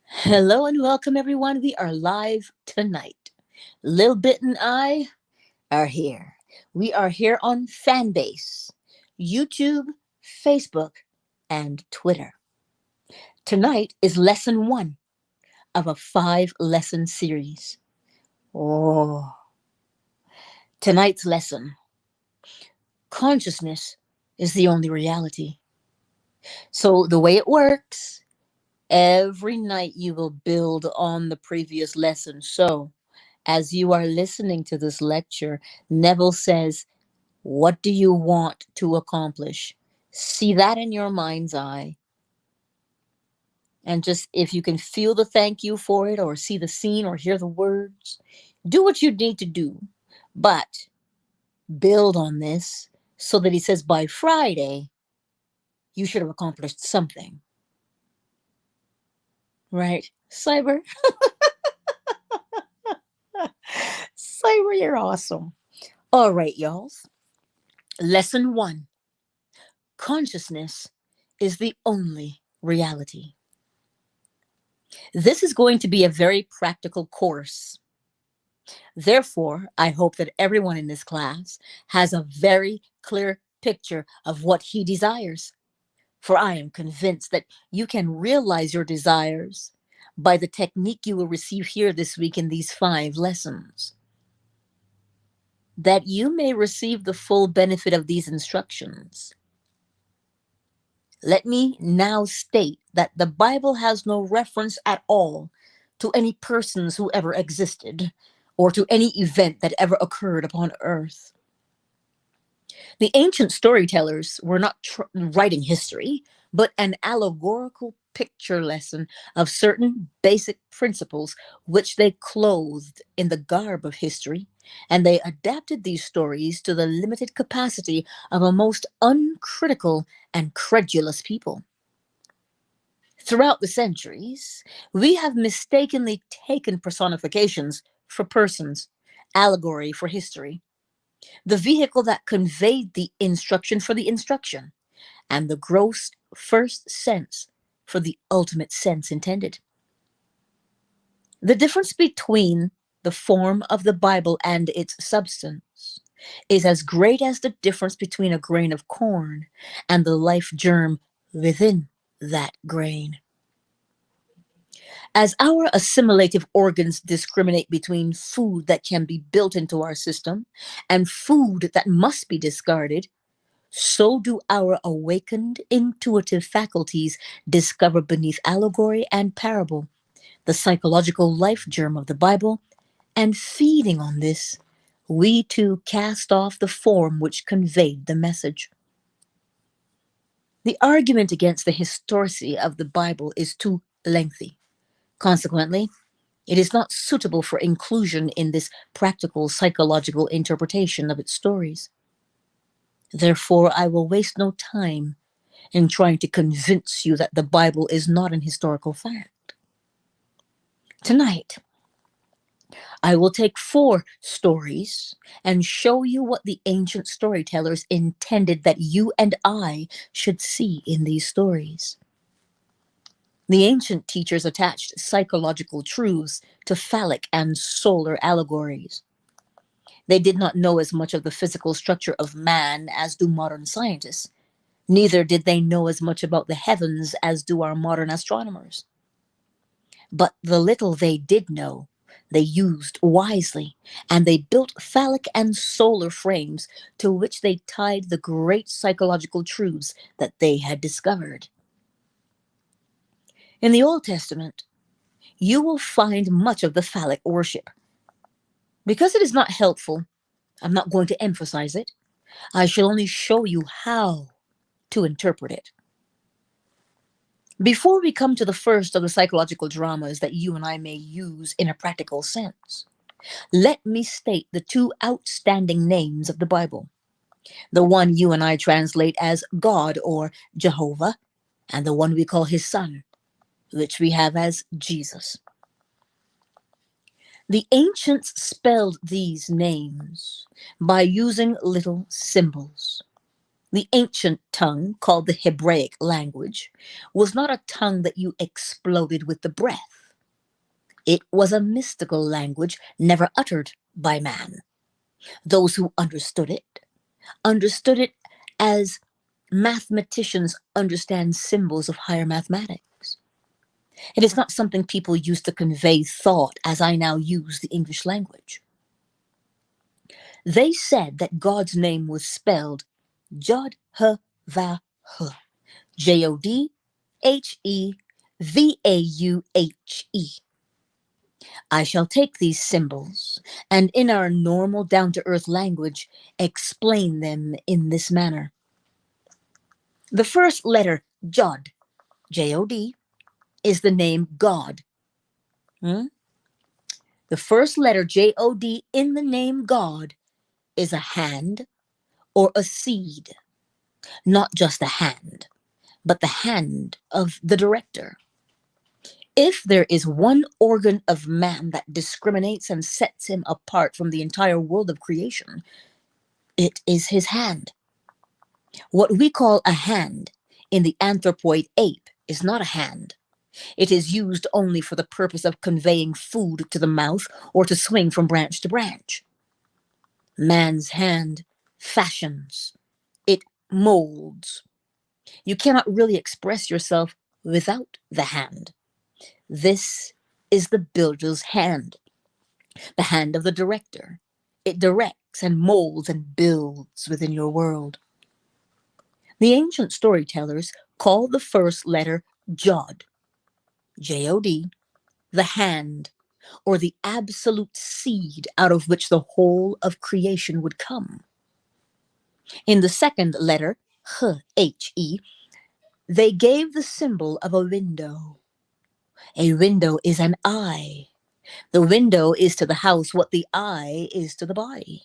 Hello and welcome, everyone. We are live tonight. Lil Bit and I are here. We are here on Fanbase, YouTube, Facebook, and Twitter. Tonight is lesson one of a 5 lesson series. Oh, tonight's lesson: consciousness is the only reality. So, the way it works, every night you will build on the previous lesson. So, as you are listening to this lecture, Neville says, what do you want to accomplish? See that in your mind's eye. And just if you can feel the thank you for it, or see the scene, or hear the words, do what you need to do. But build on this so that he says by Friday, you should have accomplished something. Right? Cyber? Cyber, you're awesome. All right, y'all. Lesson one: consciousness is the only reality. This is going to be a very practical course. Therefore, I hope that everyone in this class has a very clear picture of what he desires. For I am convinced that you can realize your desires by the technique you will receive here this week in these 5 lessons. That you may receive the full benefit of these instructions, let me now state that the Bible has no reference at all to any persons who ever existed or to any event that ever occurred upon earth. The ancient storytellers were not writing history, but an allegorical picture lesson of certain basic principles which they clothed in the garb of history, and they adapted these stories to the limited capacity of a most uncritical and credulous people. Throughout the centuries, we have mistakenly taken personifications for persons, allegory for history, the vehicle that conveyed the instruction for the instruction, and the gross first sense for the ultimate sense intended. The difference between the form of the Bible and its substance is as great as the difference between a grain of corn and the life germ within that grain. As our assimilative organs discriminate between food that can be built into our system and food that must be discarded, so do our awakened intuitive faculties discover beneath allegory and parable the psychological life germ of the Bible, and feeding on this, we too cast off the form which conveyed the message. The argument against the historicity of the Bible is too lengthy. Consequently, it is not suitable for inclusion in this practical psychological interpretation of its stories. Therefore, I will waste no time in trying to convince you that the Bible is not an historical fact. Tonight, I will take 4 stories and show you what the ancient storytellers intended that you and I should see in these stories. The ancient teachers attached psychological truths to phallic and solar allegories. They did not know as much of the physical structure of man as do modern scientists. Neither did they know as much about the heavens as do our modern astronomers. But the little they did know, they used wisely, and they built phallic and solar frames to which they tied the great psychological truths that they had discovered. In the Old Testament, you will find much of the phallic worship. Because it is not helpful, I'm not going to emphasize it. I shall only show you how to interpret it. Before we come to the first of the psychological dramas that you and I may use in a practical sense, let me state the 2 outstanding names of the Bible. The one you and I translate as God or Jehovah, and the one we call his son, which we have as Jesus. The ancients spelled these names by using little symbols. The ancient tongue, called the Hebraic language, was not a tongue that you exploded with the breath. It was a mystical language never uttered by man. Those who understood it as mathematicians understand symbols of higher mathematics. It is not something people used to convey thought as I now use the English language. They said that God's name was spelled Jod-H-Va-H, Jodhevauhe. I shall take these symbols and, in our normal down-to-earth language, explain them in this manner. The first letter, Jod, J-O-D, is the name God. The first letter, J-O-D, in the name God is a hand or a seed. Not just a hand, but the hand of the director. If there is one organ of man that discriminates and sets him apart from the entire world of creation, it is his hand. What we call a hand in the anthropoid ape is not a hand. It is used only for the purpose of conveying food to the mouth or to swing from branch to branch. Man's hand fashions. It molds. You cannot really express yourself without the hand. This is the builder's hand, the hand of the director. It directs and molds and builds within your world. The ancient storytellers call the first letter Jod, J-O-D, the hand, or the absolute seed out of which the whole of creation would come. In the second letter, H-E, they gave the symbol of a window. A window is an eye. The window is to the house what the eye is to the body.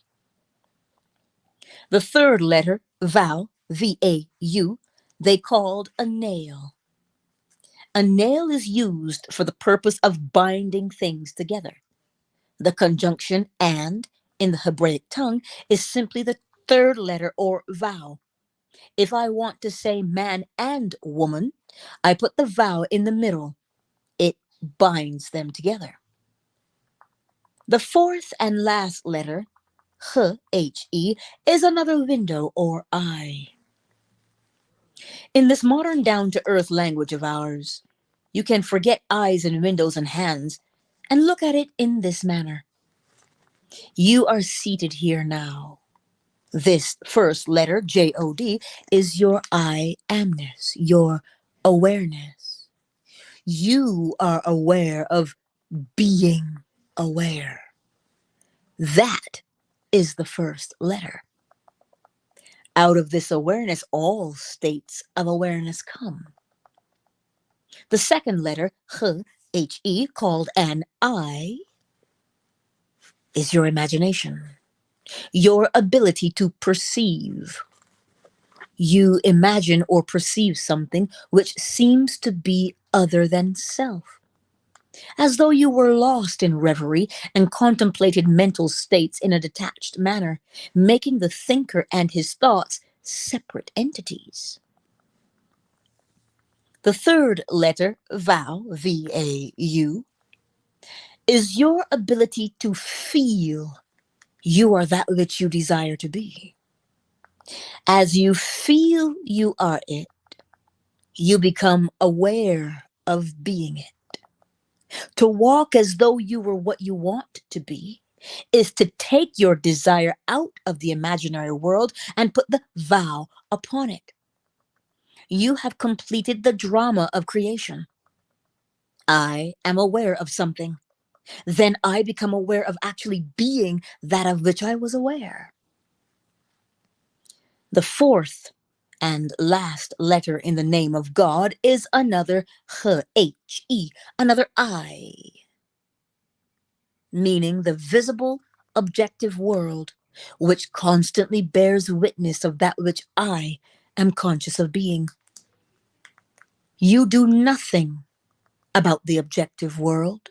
The third letter, Vau, V-A-U, they called a nail. A nail is used for the purpose of binding things together. The conjunction and in the Hebraic tongue is simply the third letter or vowel. If I want to say man and woman, I put the vowel in the middle. It binds them together. The fourth and last letter, H-E, is another window or eye. In this modern down-to-earth language of ours, you can forget eyes and windows and hands and look at it in this manner. You are seated here now. This first letter, J-O-D, is your I amness, your awareness. You are aware of being aware. That is the first letter. Out of this awareness, all states of awareness come. The second letter, H-E, called an I, is your imagination, your ability to perceive. You imagine or perceive something which seems to be other than self, as though you were lost in reverie and contemplated mental states in a detached manner, making the thinker and his thoughts separate entities. The third letter, Vau, V-A-U, is your ability to feel you are that which you desire to be. As you feel you are it, you become aware of being it. To walk as though you were what you want to be is to take your desire out of the imaginary world and put the vow upon it. You have completed the drama of creation. I am aware of something. Then I become aware of actually being that of which I was aware. The fourth and last letter in the name of God is another H-E, another I, meaning the visible, objective world, which constantly bears witness of that which I am conscious of being. You do nothing about the objective world.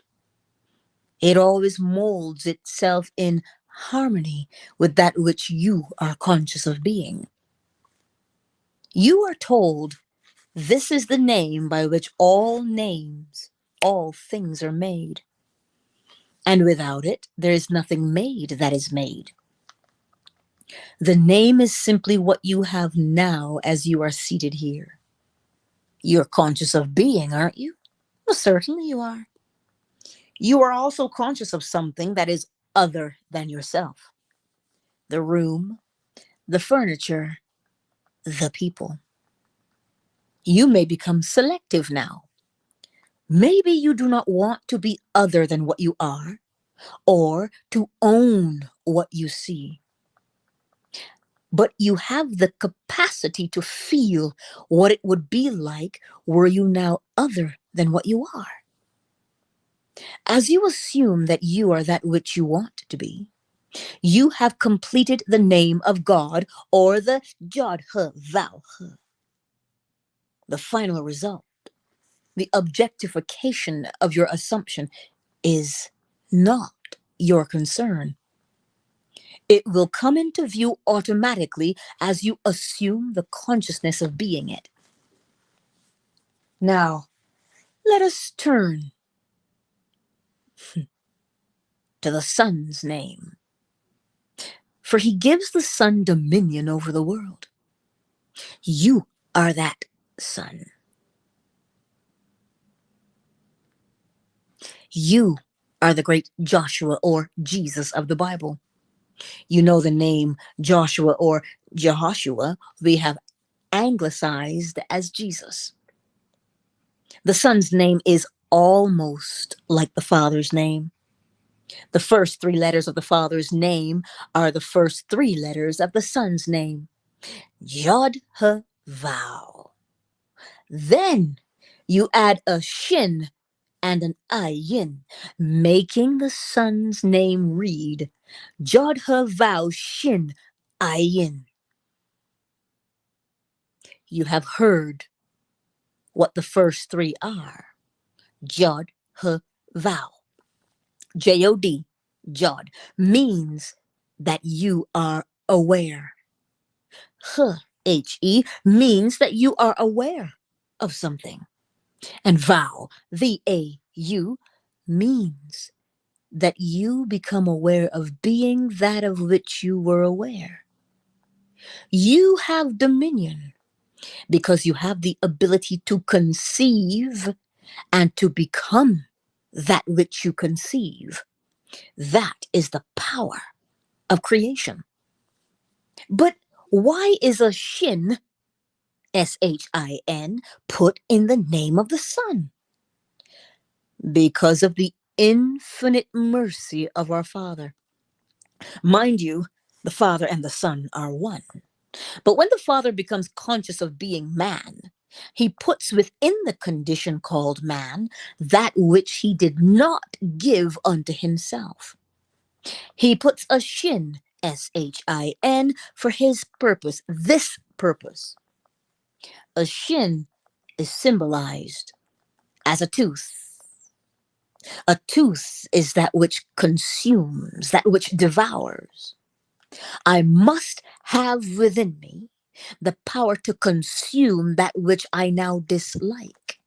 It always molds itself in harmony with that which you are conscious of being. You are told this is the name by which all names, all things are made. and without it, there is nothing made that is made. The name is simply what you have now as you are seated here. You're conscious of being, aren't you? Well, certainly you are. You are also conscious of something that is other than yourself. The room, the furniture, the people. You may become selective now. Maybe you do not want to be other than what you are, or to own what you see. But you have the capacity to feel what it would be like were you now other than what you are. As you assume that you are that which you want to be, you have completed the name of God, or the Jod He Thou He. The final result, the objectification of your assumption, is not your concern. It will come into view automatically as you assume the consciousness of being it. Now, let us turn to the Son's name. For he gives the Son dominion over the world. You are that Son. You are the great Joshua or Jesus of the Bible. You know the name Joshua or Jehoshua we have anglicized as Jesus. The Son's name is almost like the Father's name. The first three letters of the Father's name are the first three letters of the Son's name. Jod He Vav. Then you add a shin and an ayin, making the Son's name read Jod He Vav Shin Ayin. You have heard what the first three are. Jod He Vav. J-O-D, Jod, means that you are aware. H-E, means that you are aware of something. And vow, V-A-U, means that you become aware of being that of which you were aware. You have dominion because you have the ability to conceive and to become that which you conceive. That is the power of creation. But why is a shin, S-H-I-N, put in the name of the Son? Because of the infinite mercy of our Father. Mind you, the Father and the Son are one. But when the Father becomes conscious of being man, he puts within the condition called man that which he did not give unto himself. He puts a shin, S-H-I-N, for his purpose, this purpose. A shin is symbolized as a tooth. A tooth is that which consumes, that which devours. I must have within me the power to consume that which I now dislike.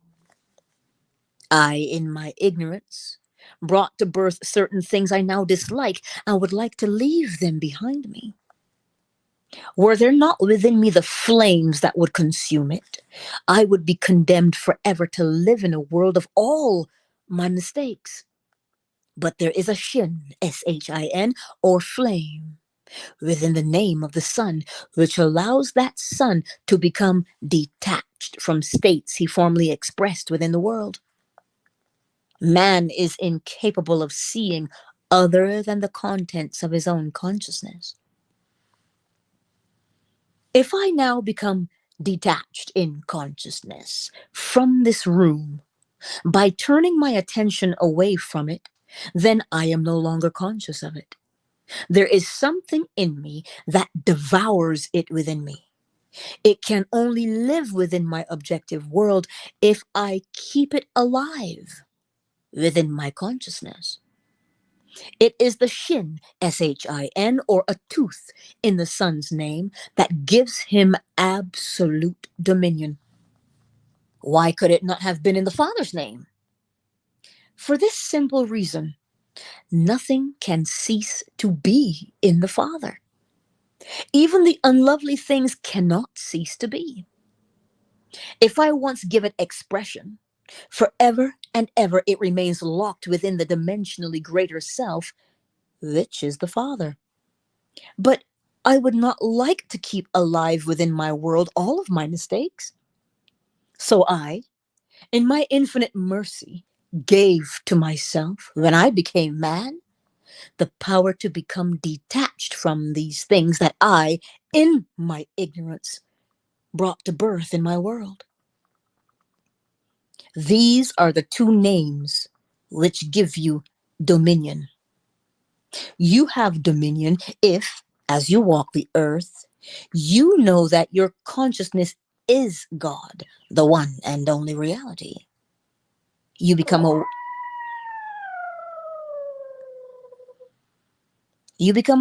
I, in my ignorance, brought to birth certain things I now dislike and would like to leave them behind me. Were there not within me the flames that would consume it, I would be condemned forever to live in a world of all my mistakes. But there is a shin, S-H-I-N, or flame, within the name of the Son, which allows that Son to become detached from states he formerly expressed within the world. Man is incapable of seeing other than the contents of his own consciousness. If I now become detached in consciousness from this room, by turning my attention away from it, then I am no longer conscious of it. There is something in me that devours it within me. It can only live within my objective world if I keep it alive within my consciousness. It is the shin, S-H-I-N, or a tooth in the Son's name that gives him absolute dominion. Why could it not have been in the Father's name? For this simple reason, Nothing can cease to be in the Father. Even the unlovely things cannot cease to be. If I once give it expression, forever and ever it remains locked within the dimensionally greater self, which is the Father. But I would not like to keep alive within my world all of my mistakes. So I, in my infinite mercy, gave to myself, when I became man, the power to become detached from these things that I, in my ignorance, brought to birth in my world. These are the two names which give you dominion. You have dominion if, as you walk the earth, you know that your consciousness is God, the one and only reality. You become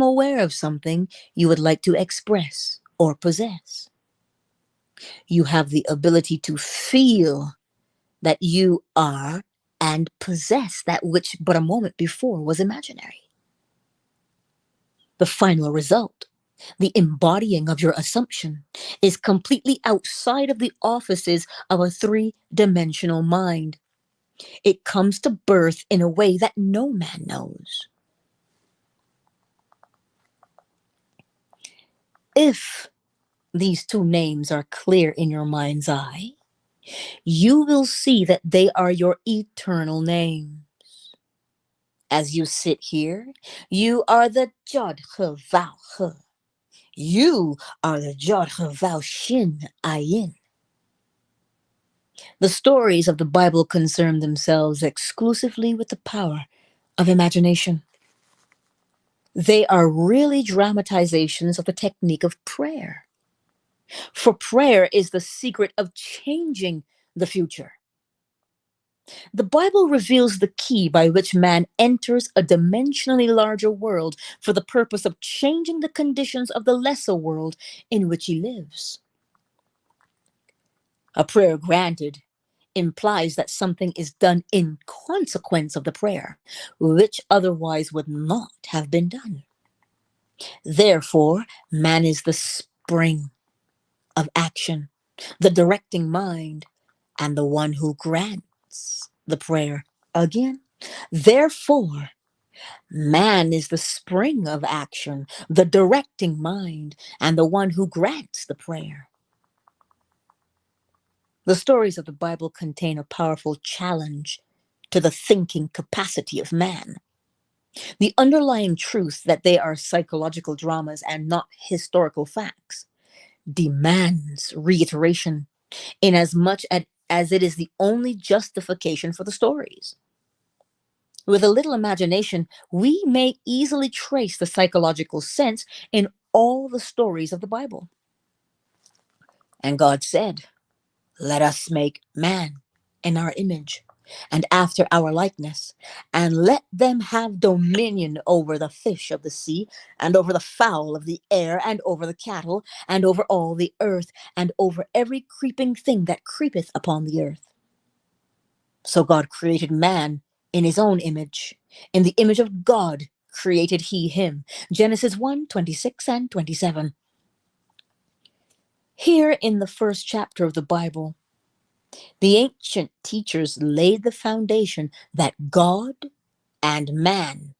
aware of something you would like to express or possess. You have the ability to feel that you are and possess that which but a moment before was imaginary. The final result, the embodying of your assumption, is completely outside of the offices of a three-dimensional mind. It comes to birth in a way that no man knows. If these two names are clear in your mind's eye, you will see that they are your eternal names. As you sit here, you are the Jod He Vau He. You are the Jod He Vau Shin Ayin. The stories of the Bible concern themselves exclusively with the power of imagination. They are really dramatizations of the technique of prayer. For prayer is the secret of changing the future. The Bible reveals the key by which man enters a dimensionally larger world for the purpose of changing the conditions of the lesser world in which he lives. A prayer granted implies that something is done in consequence of the prayer, which otherwise would not have been done. Therefore, man is the spring of action, the directing mind, and the one who grants the prayer again. Therefore, man is the spring of action, the directing mind, and the one who grants the prayer. The stories of the Bible contain a powerful challenge to the thinking capacity of man. The underlying truth that they are psychological dramas and not historical facts demands reiteration, inasmuch as it is the only justification for the stories. With a little imagination, we may easily trace the psychological sense in all the stories of the Bible. And God said, "Let us make man in our image and after our likeness, and let them have dominion over the fish of the sea, and over the fowl of the air, and over the cattle, and over all the earth, and over every creeping thing that creepeth upon the earth." So God created man in his own image. In the image of God created he him. Genesis 1:26 and 27. Here in the first chapter of the Bible, the ancient teachers laid the foundation that God and man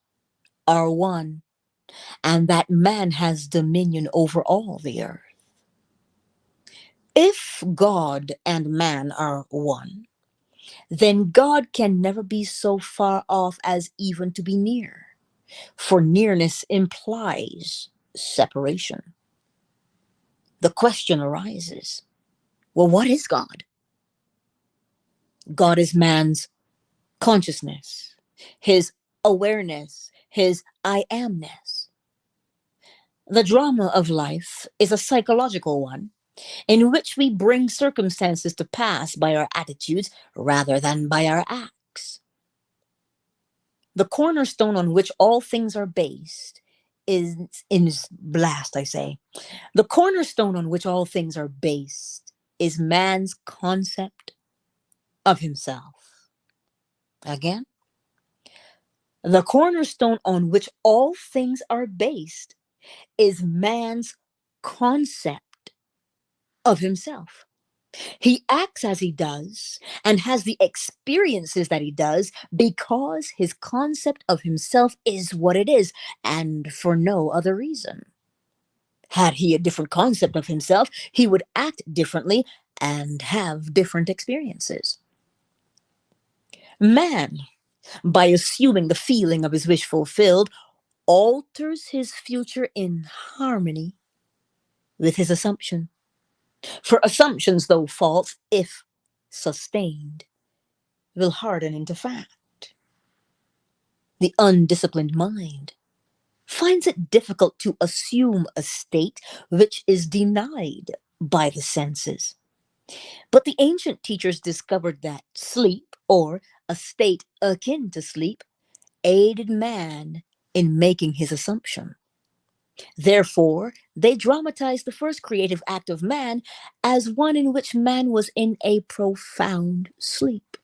are one, and that man has dominion over all the earth. If God and man are one, then God can never be so far off as even to be near, for nearness implies separation. The question arises, well, what is God? God is man's consciousness, his awareness, his I amness. The drama of life is a psychological one in which we bring circumstances to pass by our attitudes rather than by our acts. The cornerstone on which all things are based is blast, I say. The cornerstone on which all things are based is man's concept of himself. Again, The cornerstone on which all things are based is man's concept of himself. He acts as he does and has the experiences that he does because his concept of himself is what it is, and for no other reason. Had he a different concept of himself, he would act differently and have different experiences. Man, by assuming the feeling of his wish fulfilled, alters his future in harmony with his assumption. For assumptions, though false, if sustained, will harden into fact. The undisciplined mind finds it difficult to assume a state which is denied by the senses. But the ancient teachers discovered that sleep, or a state akin to sleep, aided man in making his assumption. Therefore, they dramatized the first creative act of man as one in which man was in a profound sleep.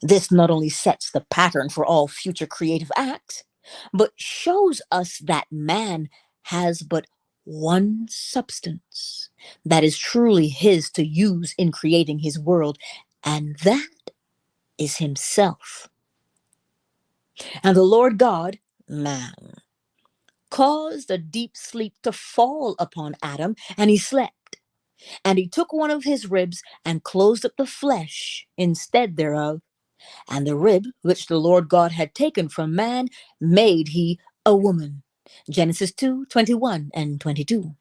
This not only sets the pattern for all future creative acts, but shows us that man has but one substance that is truly his to use in creating his world, and that is himself. And the Lord God, man, caused a deep sleep to fall upon Adam, and he slept. And he took one of his ribs and closed up the flesh instead thereof. And the rib which the Lord God had taken from man made he a woman. Genesis 2:21 and 22.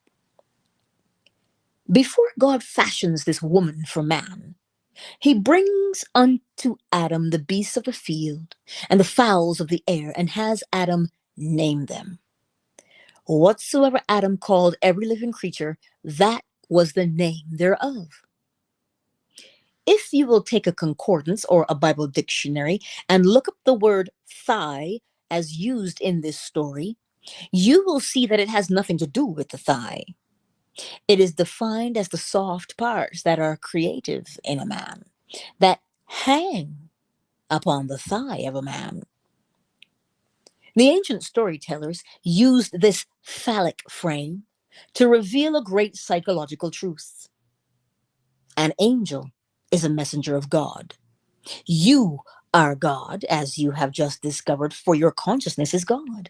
Before God fashions this woman for man, he brings unto Adam the beasts of the field and the fowls of the air, and has Adam name them. Whatsoever Adam called every living creature, that was the name thereof. If you will take a concordance or a Bible dictionary and look up the word thigh as used in this story, you will see that it has nothing to do with the thigh. It is defined as the soft parts that are creative in a man, that hang upon the thigh of a man. The ancient storytellers used this phallic frame to reveal a great psychological truth. An angel is a messenger of God. You are God, as you have just discovered, for your consciousness is God.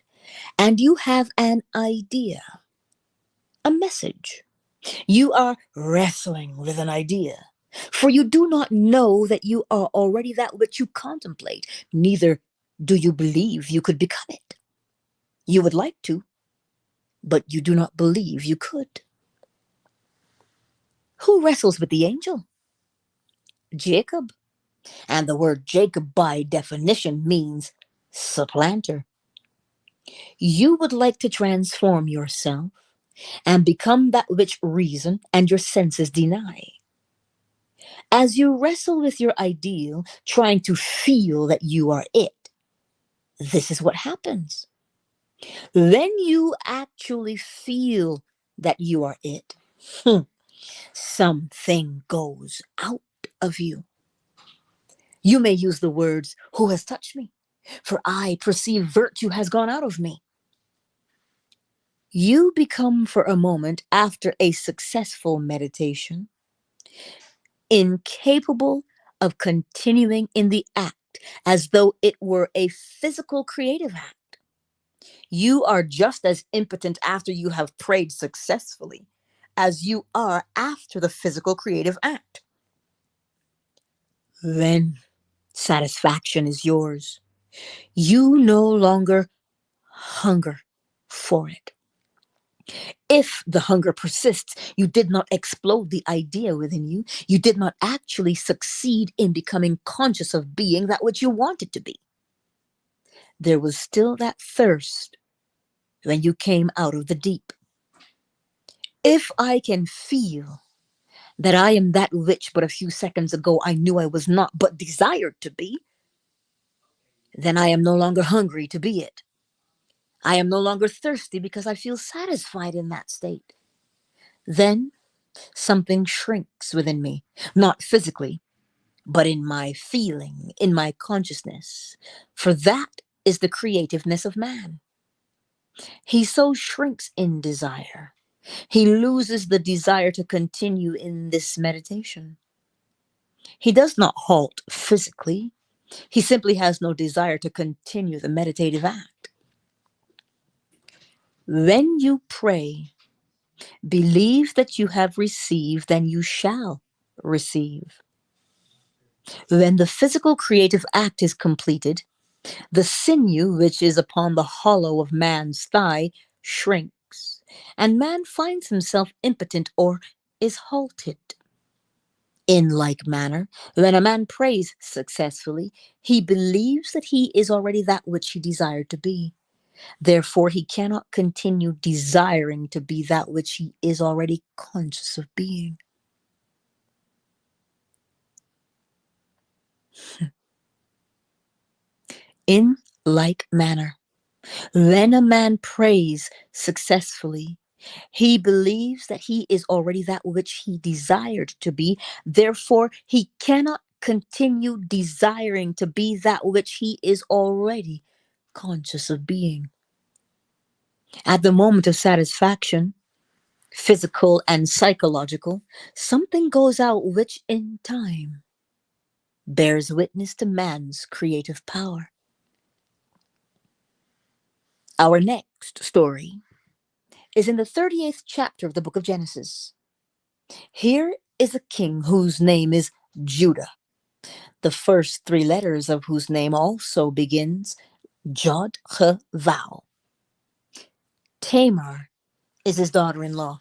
And you have an idea, a message. You are wrestling with an idea, for you do not know that you are already that which you contemplate, neither do you believe you could become it. You would like to, but you do not believe you could. Who wrestles with the angel? Jacob. And the word Jacob, by definition, means supplanter. You would like to transform yourself and become that which reason and your senses deny. As you wrestle with your ideal, trying to feel that you are it, this is what happens. Then you actually feel that you are it. Something goes out of you. You may use the words, "Who has touched me? For I perceive virtue has gone out of me." You become for a moment, after a successful meditation, incapable of continuing in the act as though it were a physical creative act. You are just as impotent after you have prayed successfully as you are after the physical creative act. Then satisfaction is yours. You no longer hunger for it. If the hunger persists, you did not explode the idea within you. You did not actually succeed in becoming conscious of being that which you wanted to be. There was still that thirst when you came out of the deep. If I can feel that I am that which but a few seconds ago I knew I was not, but desired to be, then I am no longer hungry to be it. I am no longer thirsty because I feel satisfied in that state. Then something shrinks within me, not physically, but in my feeling, in my consciousness. For that is the creativeness of man. He so shrinks in desire. He loses the desire to continue in this meditation. He does not halt physically. He simply has no desire to continue the meditative act. When you pray, believe that you have received, then you shall receive. When the physical creative act is completed, the sinew which is upon the hollow of man's thigh shrinks, and man finds himself impotent or is halted. In like manner, when a man prays successfully, he believes that he is already that which he desired to be. Therefore, he cannot continue desiring to be that which he is already conscious of being. In like manner, when a man prays successfully, he believes that he is already that which he desired to be. Therefore, he cannot continue desiring to be that which he is already conscious of being. At the moment of satisfaction, physical and psychological, something goes out which in time bears witness to man's creative power. Our next story is in the 38th chapter of the book of Genesis. Here is a king whose name is Judah, the first three letters of whose name also begins Jod, He, Vav. Tamar is his daughter-in-law.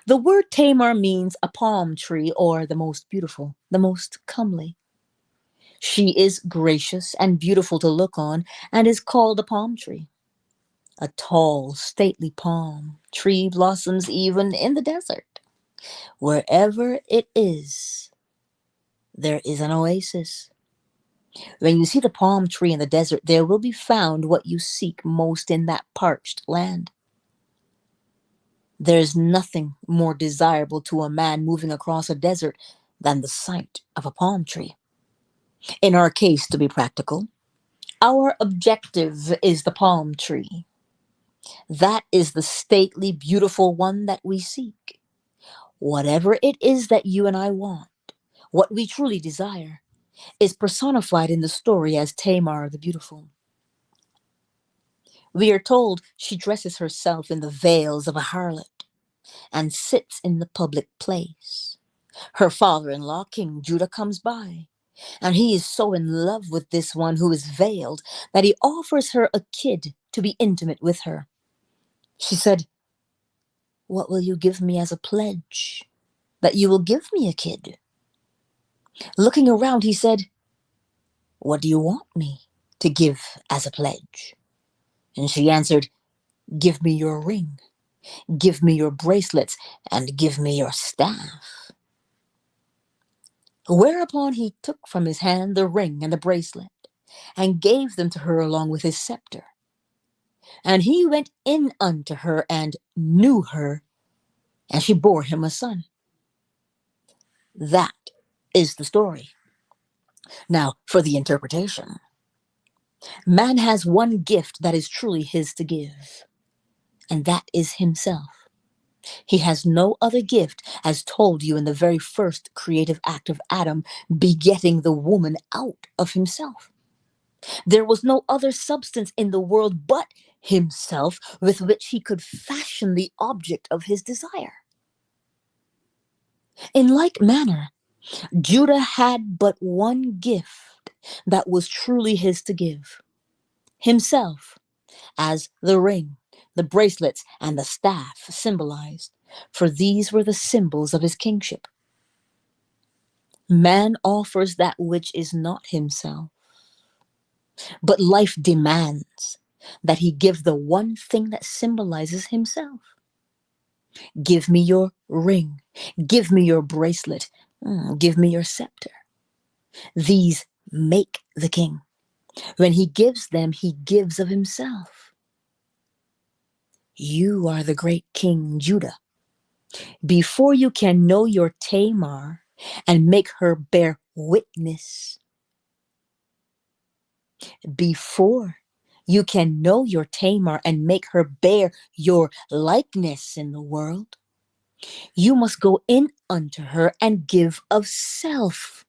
The word Tamar means a palm tree, or the most beautiful, the most comely. She is gracious and beautiful to look on, and is called a palm tree. A tall, stately palm tree blossoms even in the desert. Wherever it is, there is an oasis. When you see the palm tree in the desert, there will be found what you seek most in that parched land. There is nothing more desirable to a man moving across a desert than the sight of a palm tree. In our case, to be practical, our objective is the palm tree. That is the stately, beautiful one that we seek. Whatever it is that you and I want, what we truly desire, is personified in the story as Tamar the Beautiful. We are told she dresses herself in the veils of a harlot and sits in the public place. Her father-in-law, King Judah, comes by, and he is so in love with this one who is veiled that he offers her a kid to be intimate with her. She said, "What will you give me as a pledge that you will give me a kid?" Looking around, he said, "What do you want me to give as a pledge?" And she answered, "Give me your ring, give me your bracelets, and give me your staff." Whereupon he took from his hand the ring and the bracelet, and gave them to her along with his scepter. And he went in unto her and knew her, and she bore him a son. That is the story. Now, for the interpretation. Man has one gift that is truly his to give, and that is himself. He has no other gift, as told you in the very first creative act of Adam, begetting the woman out of himself. There was no other substance in the world but himself with which he could fashion the object of his desire. In like manner, Judah had but one gift that was truly his to give, himself, as the ring, the bracelets, and the staff symbolized, for these were the symbols of his kingship. Man offers that which is not himself, but life demands that he give the one thing that symbolizes himself. Give me your ring, give me your bracelet, give me your scepter. These make the king. When he gives them, he gives of himself. You are the great King Judah. Before you can know your Tamar and make her bear witness. Before you can know your Tamar and make her bear your likeness in the world, you must go in unto her and give of self.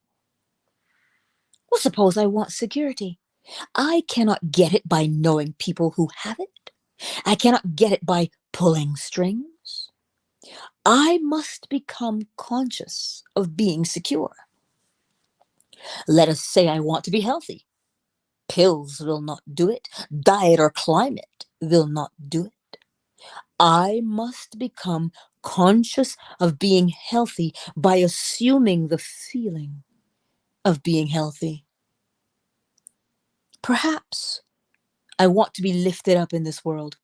Well, suppose I want security. I cannot get it by knowing people who have it. I cannot get it by pulling strings. I must become conscious of being secure. Let us say I want to be healthy. Pills will not do it. Diet or climate will not do it. I must become conscious of being healthy by assuming the feeling of being healthy. Perhaps I want to be lifted up in this world.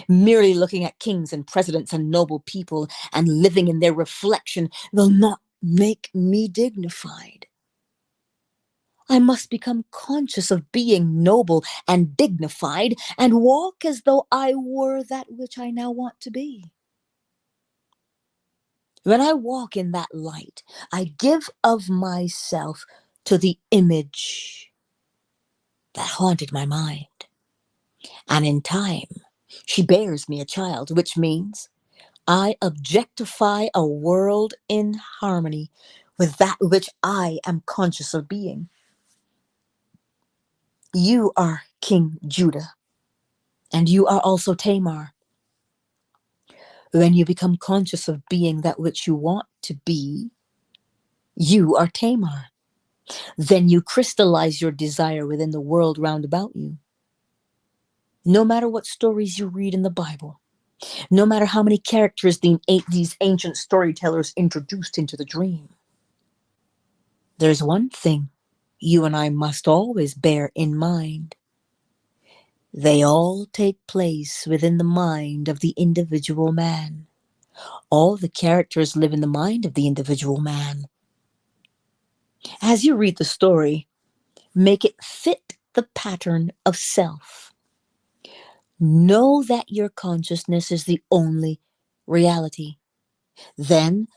Merely looking at kings and presidents and noble people and living in their reflection will not make me dignified. I must become conscious of being noble and dignified and walk as though I were that which I now want to be. When I walk in that light, I give of myself to the image that haunted my mind. And in time, she bears me a child, which means I objectify a world in harmony with that which I am conscious of being. You are King Judah, and you are also Tamar. When you become conscious of being that which you want to be, you are Tamar. Then you crystallize your desire within the world round about you. No matter what stories you read in the Bible, no matter how many characters these ancient storytellers introduced into the dream, there's one thing you and I must always bear in mind. They all take place within the mind of the individual man. All the characters live in the mind of the individual man. As you read the story, make it fit the pattern of self. Know that your consciousness is the only reality. Then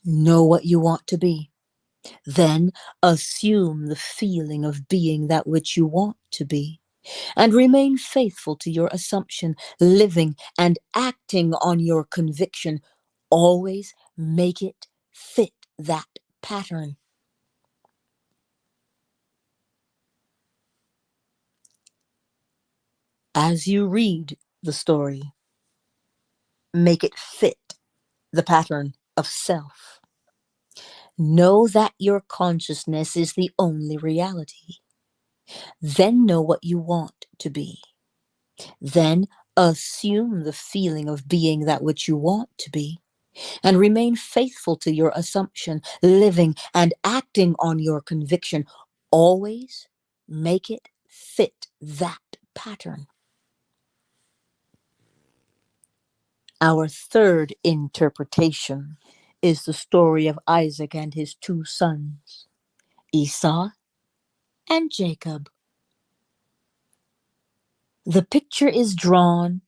know what you want to be. Then assume the feeling of being that which you want to be. And remain faithful to your assumption, living and acting on your conviction. Always make it fit that pattern. As you read the story, make it fit the pattern of self. Know that your consciousness is the only reality. Then know what you want to be. Then assume the feeling of being that which you want to be, and remain faithful to your assumption, living and acting on your conviction. Always make it fit that pattern. Our third interpretation is the story of Isaac and his two sons, Esau and Jacob. The picture is drawn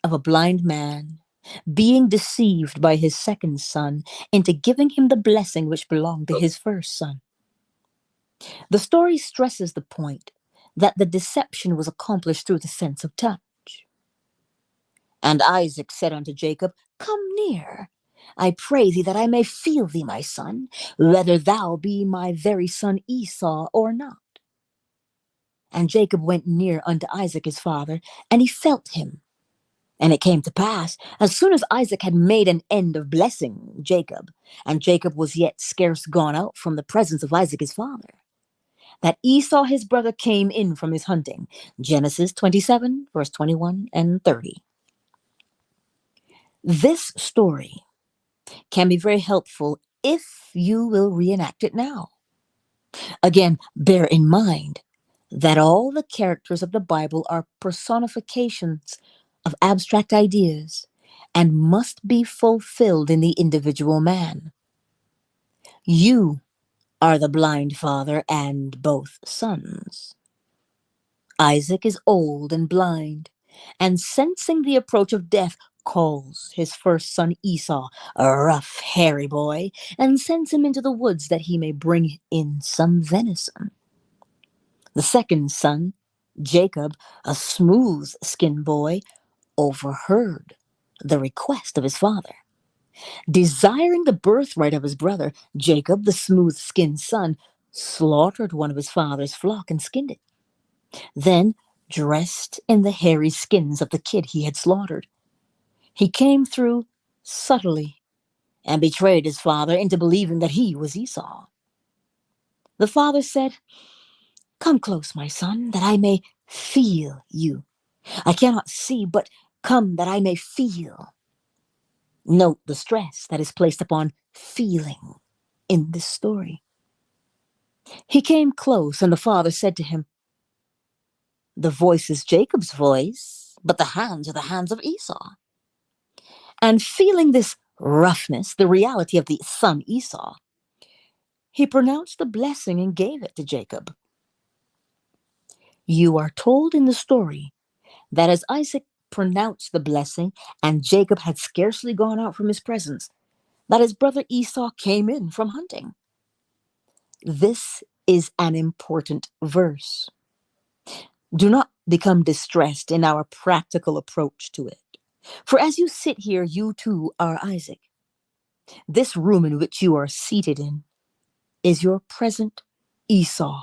of a blind man being deceived by his second son into giving him the blessing which belonged to his first son. The story stresses the point that the deception was accomplished through the sense of touch. And Isaac said unto Jacob, Come near, I pray thee, that I may feel thee, my son, whether thou be my very son Esau or not. And Jacob went near unto Isaac his father, and he felt him. And it came to pass, as soon as Isaac had made an end of blessing Jacob, and Jacob was yet scarce gone out from the presence of Isaac his father, that Esau his brother came in from his hunting. Genesis 27, verse 21 and 30. This story can be very helpful if you will reenact it now. Again, bear in mind that all the characters of the Bible are personifications of abstract ideas and must be fulfilled in the individual man. You are the blind father and both sons. Isaac is old and blind, and sensing the approach of death, calls his first son Esau a rough, hairy boy and sends him into the woods that he may bring in some venison. The second son, Jacob, a smooth-skinned boy, overheard the request of his father. Desiring the birthright of his brother, Jacob, the smooth-skinned son, slaughtered one of his father's flock and skinned it. Then, dressed in the hairy skins of the kid he had slaughtered, he came through subtly and betrayed his father into believing that he was Esau. The father said, "Come close, my son, that I may feel you. I cannot see, but come that I may feel." Note the stress that is placed upon feeling in this story. He came close, and the father said to him, "The voice is Jacob's voice, but the hands are the hands of Esau." And feeling this roughness, the reality of the son Esau, he pronounced the blessing and gave it to Jacob. You are told in the story that as Isaac pronounced the blessing and Jacob had scarcely gone out from his presence, that his brother Esau came in from hunting. This is an important verse. Do not become distressed in our practical approach to it. For as you sit here, you too are Isaac. This room in which you are seated in is your present Esau.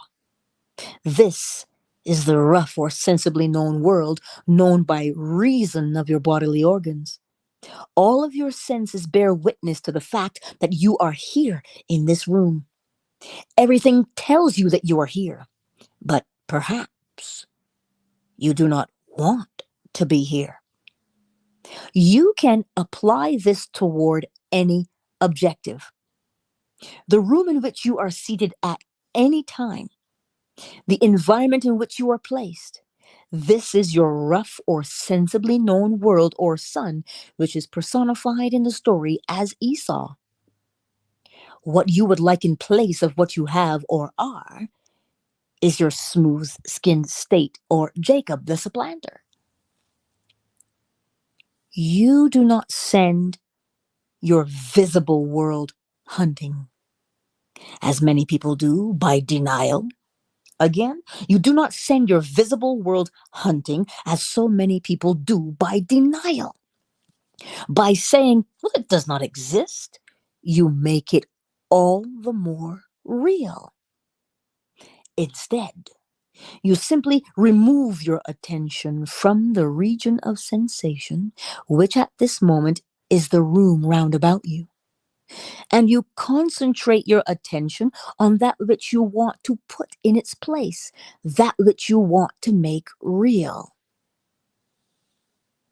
This is the rough or sensibly known world, known by reason of your bodily organs. All of your senses bear witness to the fact that you are here in this room. Everything tells you that you are here, but perhaps you do not want to be here. You can apply this toward any objective. The room in which you are seated at any time, the environment in which you are placed, this is your rough or sensibly known world or son, which is personified in the story as Esau. What you would like in place of what you have or are is your smooth-skinned state or Jacob the supplanter. You do not send your visible world hunting, as many people do by denial. Again, you do not send your visible world hunting as so many people do by denial. By saying, well, it does not exist, you make it all the more real. Instead, you simply remove your attention from the region of sensation, which at this moment is the room round about you. And you concentrate your attention on that which you want to put in its place, that which you want to make real.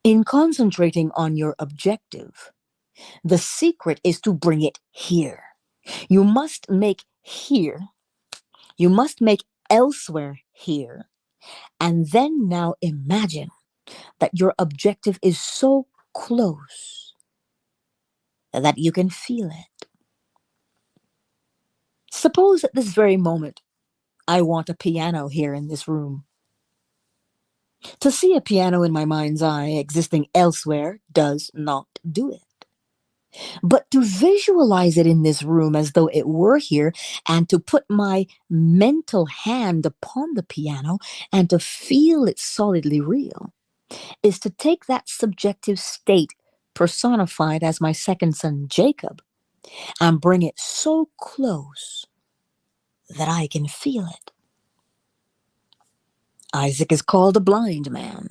In concentrating on your objective, the secret is to bring it here. You must make here, you must make elsewhere here, and then now imagine that your objective is so close that you can feel it. Suppose at this very moment, I want a piano here in this room. To see a piano in my mind's eye existing elsewhere does not do it. But to visualize it in this room as though it were here, and to put my mental hand upon the piano and to feel it solidly real, is to take that subjective state personified as my second son Jacob and bring it so close that I can feel it. Isaac is called a blind man.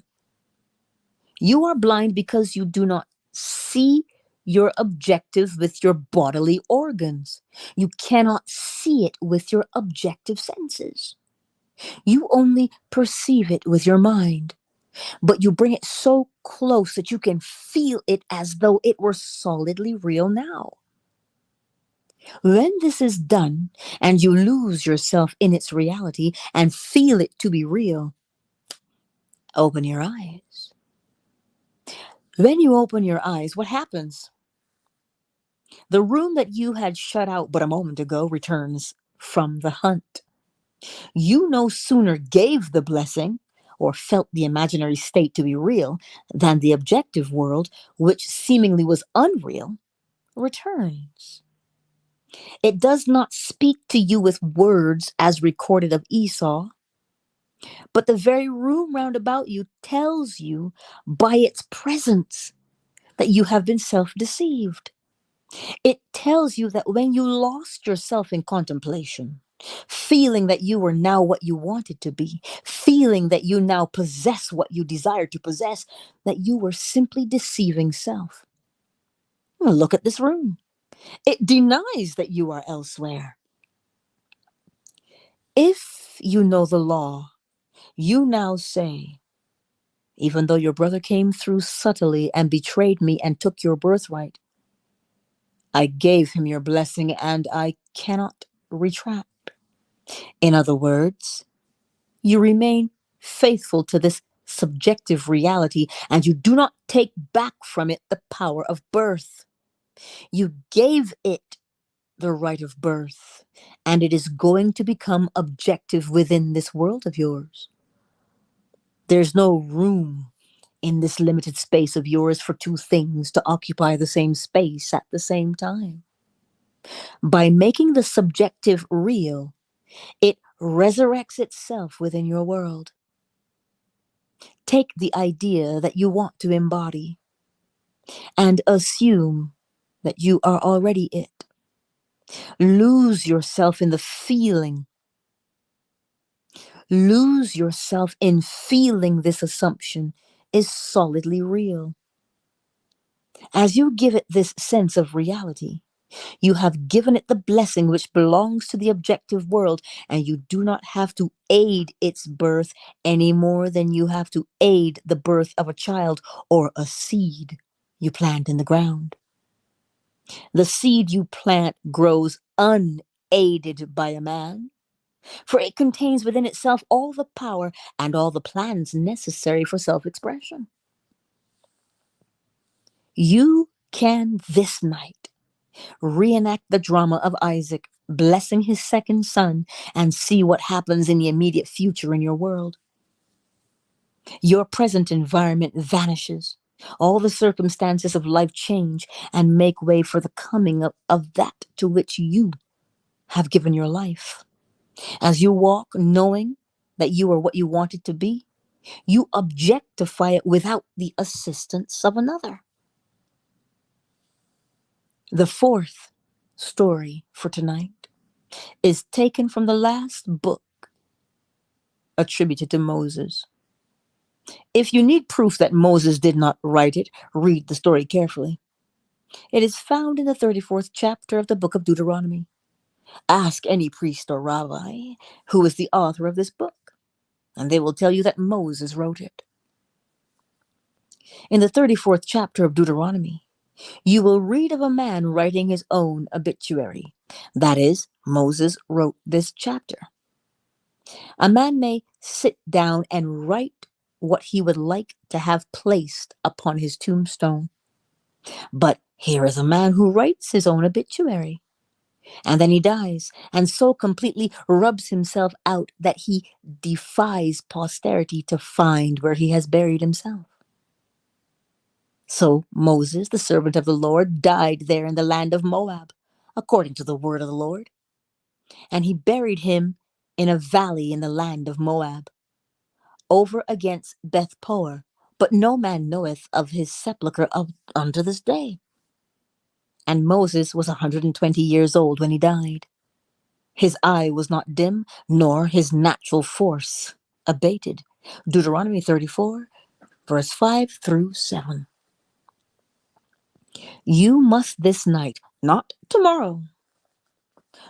You are blind because you do not see your objective with your bodily organs. You cannot see it with your objective senses. You only perceive it with your mind, but you bring it so close that you can feel it as though it were solidly real now. When this is done and you lose yourself in its reality and feel it to be real, open your eyes. When you open your eyes, what happens? The room that you had shut out but a moment ago returns from the hunt. You no sooner gave the blessing, or felt the imaginary state to be real than the objective world, which seemingly was unreal, returns. It does not speak to you with words as recorded of Esau, but the very room round about you tells you by its presence that you have been self deceived. It tells you that when you lost yourself in contemplation, feeling that you were now what you wanted to be, feeling that you now possess what you desired to possess, that you were simply deceiving self. Well, look at this room. It denies that you are elsewhere. If you know the law, you now say, even though your brother came through subtly and betrayed me and took your birthright, I gave him your blessing and I cannot retract. In other words, you remain faithful to this subjective reality and you do not take back from it the power of birth. You gave it the right of birth, and it is going to become objective within this world of yours. There's no room in this limited space of yours for two things to occupy the same space at the same time. By making the subjective real, it resurrects itself within your world. Take the idea that you want to embody and assume that you are already it. Lose yourself in the feeling. Lose yourself in feeling this assumption is solidly real. As you give it this sense of reality, you have given it the blessing which belongs to the objective world, and you do not have to aid its birth any more than you have to aid the birth of a child or a seed you plant in the ground. The seed you plant grows unaided by a man, for it contains within itself all the power and all the plans necessary for self-expression. You can this night reenact the drama of Isaac blessing his second son and see what happens in the immediate future in your world. Your present environment vanishes. All the circumstances of life change and make way for the coming of that to which you have given your life. As you walk knowing that you are what you wanted to be, you objectify it without the assistance of another. The fourth story for tonight is taken from the last book attributed to Moses. If you need proof that Moses did not write it, read the story carefully. It is found in the 34th chapter of the book of Deuteronomy. Ask any priest or rabbi who is the author of this book, and they will tell you that Moses wrote it. In the 34th chapter of Deuteronomy, you will read of a man writing his own obituary. That is, Moses wrote this chapter. A man may sit down and write what he would like to have placed upon his tombstone. But here is a man who writes his own obituary. And then he dies, and so completely rubs himself out that he defies posterity to find where he has buried himself. So Moses, the servant of the Lord, died there in the land of Moab, according to the word of the Lord. And he buried him in a valley in the land of Moab, over against Beth Peor, but no man knoweth of his sepulchre unto this day. And Moses was 120 years old when he died. His eye was not dim, nor his natural force abated. Deuteronomy 34, verse 5 through 7. You must this night, not tomorrow,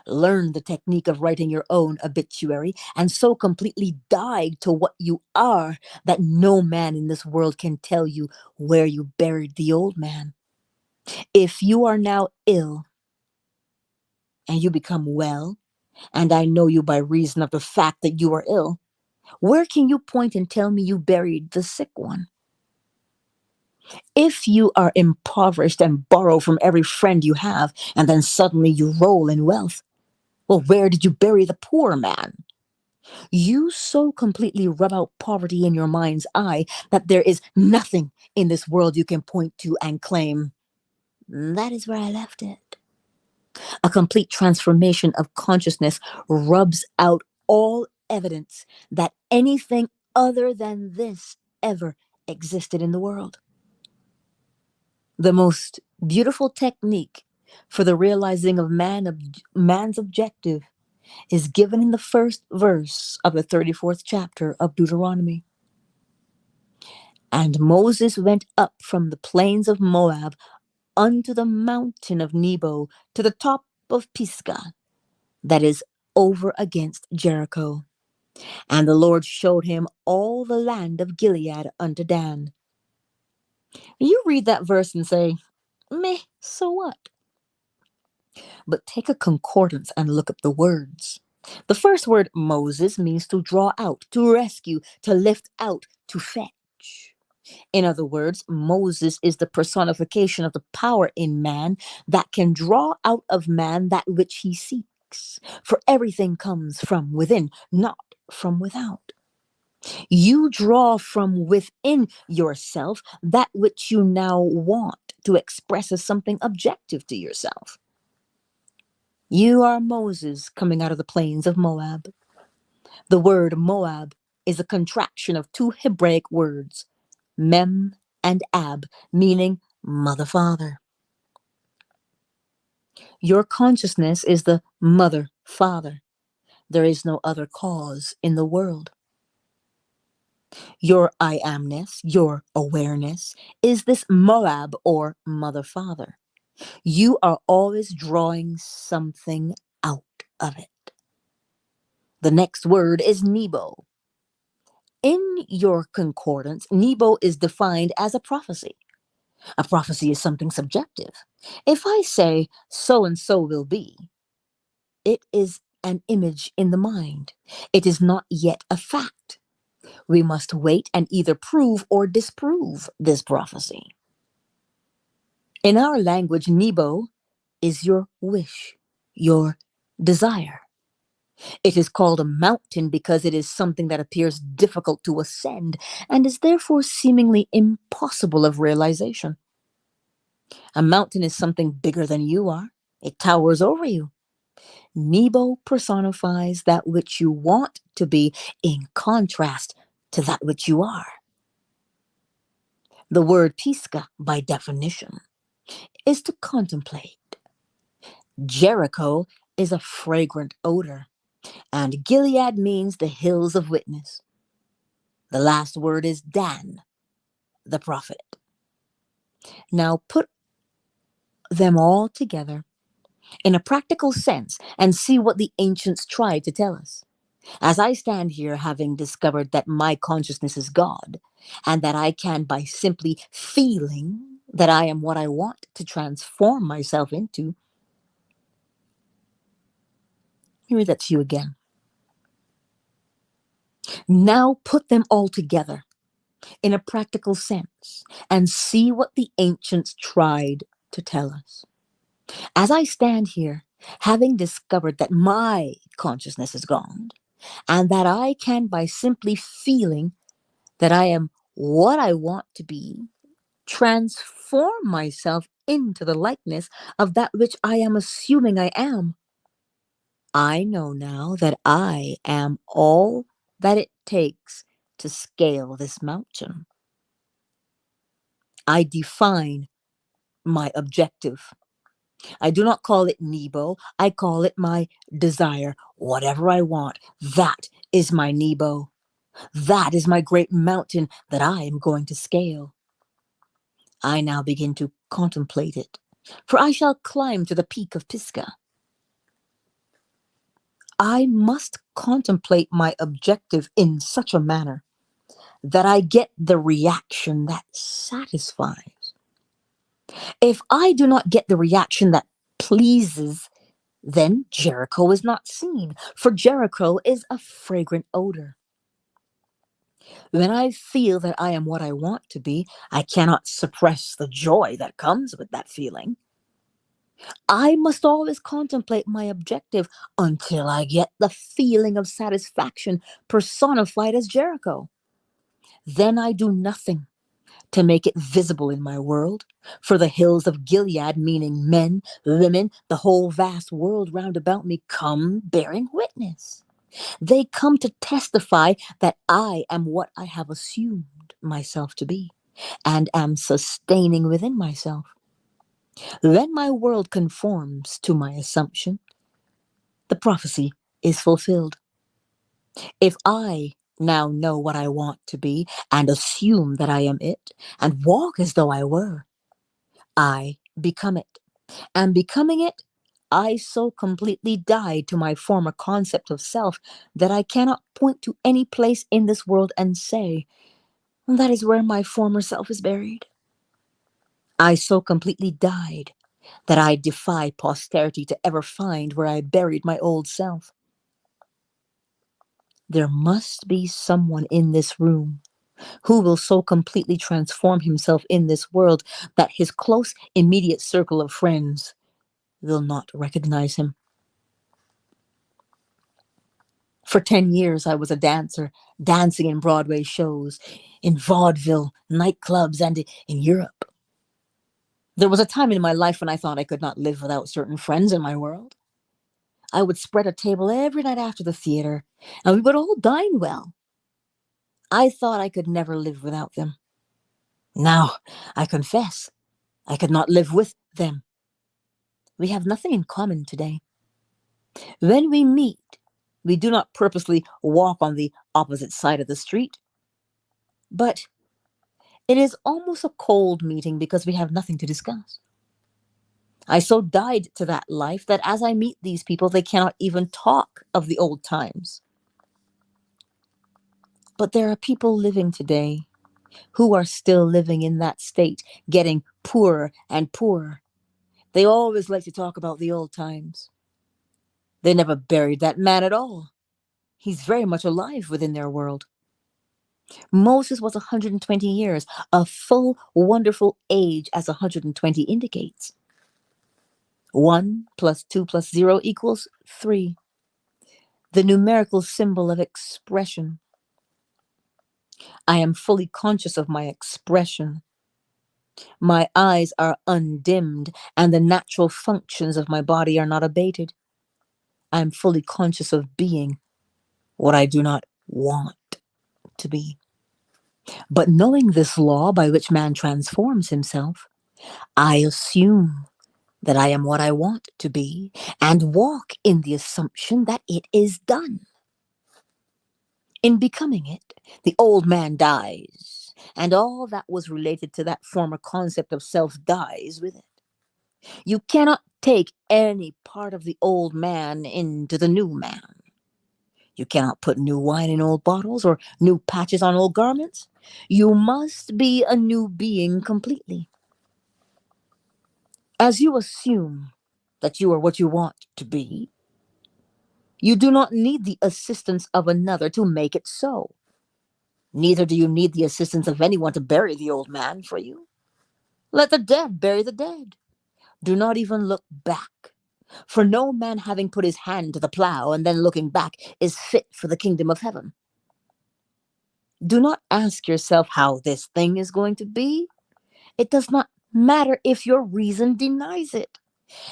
learn the technique of writing your own obituary and so completely die to what you are that no man in this world can tell you where you buried the old man. If you are now ill and you become well, and I know you by reason of the fact that you are ill, where can you point and tell me you buried the sick one? If you are impoverished and borrow from every friend you have, and then suddenly you roll in wealth, well, where did you bury the poor man? You so completely rub out poverty in your mind's eye that there is nothing in this world you can point to and claim, that is where I left it. A complete transformation of consciousness rubs out all evidence that anything other than this ever existed in the world. The most beautiful technique for the realizing of man's objective is given in the first verse of the 34th chapter of Deuteronomy. And Moses went up from the plains of Moab unto the mountain of Nebo, to the top of Pisgah, that is over against Jericho. And the Lord showed him all the land of Gilead unto Dan. You read that verse and say, meh, so what? But take a concordance and look up the words. The first word, Moses, means to draw out, to rescue, to lift out, to fetch. In other words, Moses is the personification of the power in man that can draw out of man that which he seeks. For everything comes from within, not from without. You draw from within yourself that which you now want to express as something objective to yourself. You are Moses coming out of the plains of Moab. The word Moab is a contraction of two Hebraic words, Mem and Ab, meaning mother father. Your consciousness is the mother father. There is no other cause in the world. Your I amness, your awareness, is this Moab or mother father. You are always drawing something out of it. The next word is Nebo. In your concordance, Nebo is defined as a prophecy. A prophecy is something subjective. If I say so and so will be, it is an image in the mind. It is not yet a fact. We must wait and either prove or disprove this prophecy. In our language, Nebo is your wish, your desire. It is called a mountain because it is something that appears difficult to ascend and is therefore seemingly impossible of realization. A mountain is something bigger than you are. It towers over you. Nebo personifies that which you want to be in contrast to that which you are. The word Pisgah, by definition, is to contemplate. Jericho is a fragrant odor, and Gilead means the hills of witness. The last word is Dan, the prophet. Now put them all together in a practical sense and see what the ancients tried to tell us. As I stand here having discovered that my consciousness is God and that I can, by simply feeling that I am what I want to transform myself into, let me read that to you again. Now put them all together in a practical sense and see what the ancients tried to tell us. As I stand here, having discovered that my consciousness is gone, and that I can, by simply feeling that I am what I want to be, transform myself into the likeness of that which I am assuming I am. I know now that I am all that it takes to scale this mountain. I define my objective. I do not call it Nebo. I call it my desire. Whatever I want, that is my Nebo. That is my great mountain that I am going to scale. I now begin to contemplate it, for I shall climb to the peak of Pisgah. I must contemplate my objective in such a manner that I get the reaction that satisfies. If I do not get the reaction that pleases, then Jericho is not seen, for Jericho is a fragrant odor. When I feel that I am what I want to be, I cannot suppress the joy that comes with that feeling. I must always contemplate my objective until I get the feeling of satisfaction personified as Jericho. Then I do nothing to make it visible in my world, for the hills of Gilead, meaning men, women, the whole vast world round about me, come bearing witness. They come to testify that I am what I have assumed myself to be, and am sustaining within myself. Then my world conforms to my assumption. The prophecy is fulfilled. If I now know what I want to be, and assume that I am it, and walk as though I were, I become it. And becoming it, I so completely die to my former concept of self that I cannot point to any place in this world and say, that is where my former self is buried. I so completely died that I defy posterity to ever find where I buried my old self. There must be someone in this room who will so completely transform himself in this world that his close, immediate circle of friends will not recognize him. For 10 years, I was a dancer, dancing in Broadway shows, in vaudeville, nightclubs, and in Europe. There was a time in my life when I thought I could not live without certain friends in my world. I would spread a table every night after the theater, and we would all dine well. I thought I could never live without them. Now, I confess, I could not live with them. We have nothing in common today. When we meet, we do not purposely walk on the opposite side of the street, but it is almost a cold meeting because we have nothing to discuss. I so died to that life that as I meet these people, they cannot even talk of the old times. But there are people living today who are still living in that state, getting poorer and poorer. They always like to talk about the old times. They never buried that man at all. He's very much alive within their world. Moses was 120 years, a full, wonderful age as 120 indicates. 1 plus 2 plus 0 equals 3. The numerical symbol of expression. I am fully conscious of my expression. My eyes are undimmed, and the natural functions of my body are not abated. I am fully conscious of being what I do not want to be. But knowing this law by which man transforms himself, I assume that I am what I want to be, and walk in the assumption that it is done. In becoming it, the old man dies, and all that was related to that former concept of self dies with it. You cannot take any part of the old man into the new man. You cannot put new wine in old bottles or new patches on old garments. You must be a new being completely. As you assume that you are what you want to be, you do not need the assistance of another to make it so. Neither do you need the assistance of anyone to bury the old man for you. Let the dead bury the dead. Do not even look back. For no man having put his hand to the plow and then looking back is fit for the kingdom of heaven. Do not ask yourself how this thing is going to be. It does not matter if your reason denies it.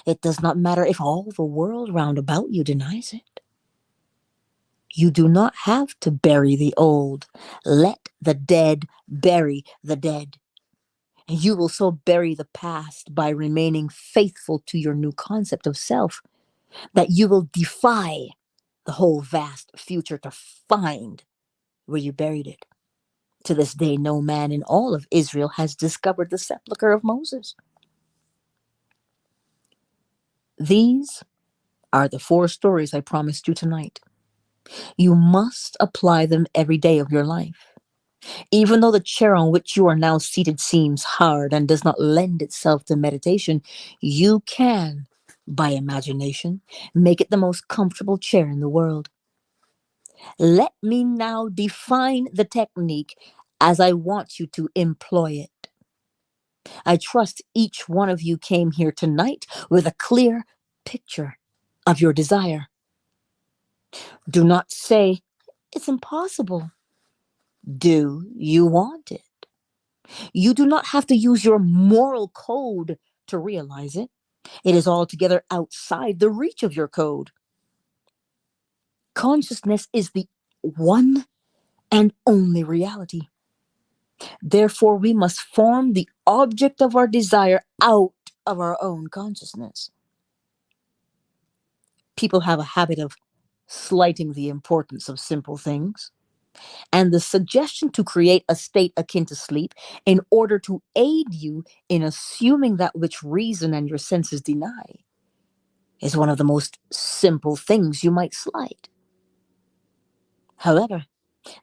It does not matter if all the world round about you denies it. You do not have to bury the old. Let the dead bury the dead. And you will so bury the past by remaining faithful to your new concept of self that you will defy the whole vast future to find where you buried it. To this day, no man in all of Israel has discovered the sepulchre of Moses. These are the 4 stories I promised you tonight. You must apply them every day of your life. Even though the chair on which you are now seated seems hard and does not lend itself to meditation, you can, by imagination, make it the most comfortable chair in the world. Let me now define the technique as I want you to employ it. I trust each one of you came here tonight with a clear picture of your desire. Do not say, it's impossible. Do you want it? You do not have to use your moral code to realize it. It is altogether outside the reach of your code. Consciousness is the one and only reality. Therefore, we must form the object of our desire out of our own consciousness. People have a habit of slighting the importance of simple things, and the suggestion to create a state akin to sleep in order to aid you in assuming that which reason and your senses deny is one of the most simple things you might slight. However,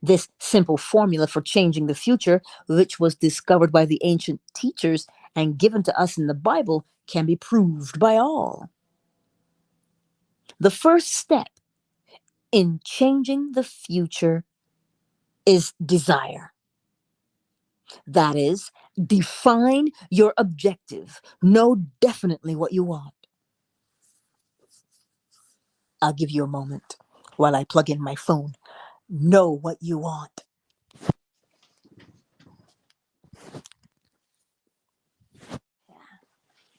this simple formula for changing the future, which was discovered by the ancient teachers and given to us in the Bible, can be proved by all. The first step in changing the future is desire. That is, define your objective. Know definitely what you want. I'll give you a moment while I plug in my phone. Know what you want.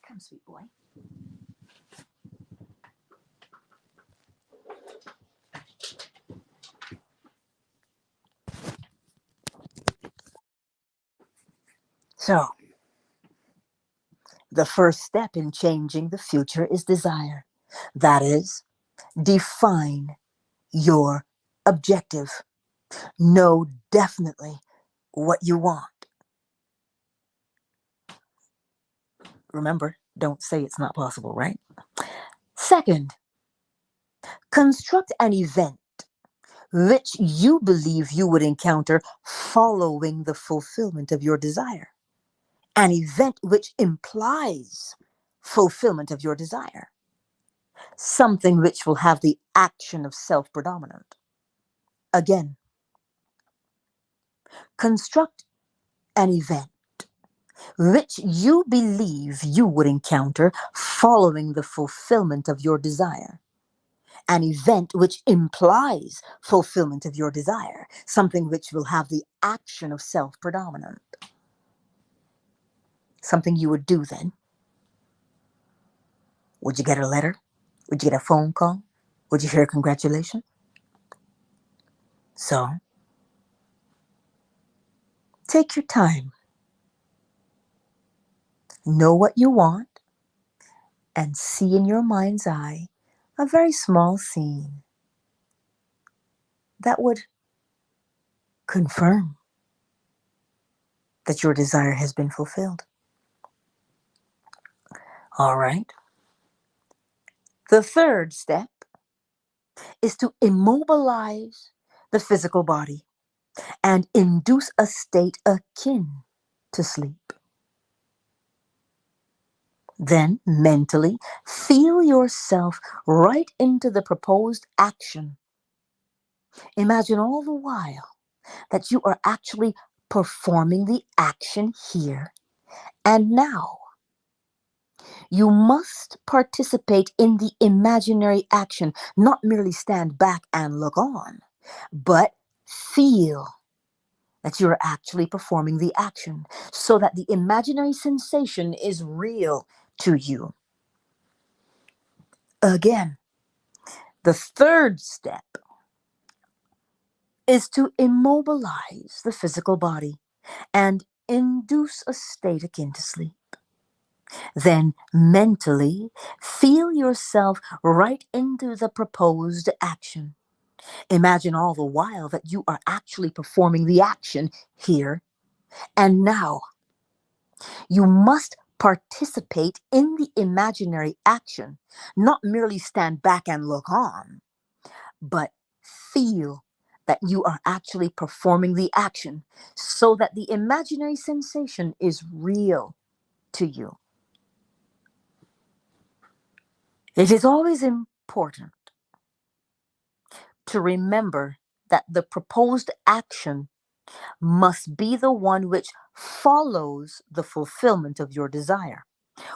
Come, sweet boy. So, the first step in changing the future is desire. That is, define your objective. Know definitely what you want. Remember, don't say it's not possible, right? Second, construct an event which you believe you would encounter following the fulfillment of your desire. An event which implies fulfillment of your desire. Something which will have the action of self-predominant. Again, construct an event which you believe you would encounter following the fulfillment of your desire. An event which implies fulfillment of your desire, something which will have the action of self-predominant. Something you would do then. Would you get a letter? Would you get a phone call? Would you hear a congratulation? So, take your time. Know what you want and see in your mind's eye a very small scene that would confirm that your desire has been fulfilled. All right. The third step is to immobilize the physical body and induce a state akin to sleep. Then, mentally, feel yourself right into the proposed action. Imagine all the while that you are actually performing the action here and now. You must participate in the imaginary action, not merely stand back and look on, but feel that you are actually performing the action so that the imaginary sensation is real to you. Again, the third step is to immobilize the physical body and induce a state akin to sleep. Then mentally feel yourself right into the proposed action. Imagine all the while that you are actually performing the action here and now. You must participate in the imaginary action, not merely stand back and look on, but feel that you are actually performing the action so that the imaginary sensation is real to you. It is always important to remember that the proposed action must be the one which follows the fulfillment of your desire,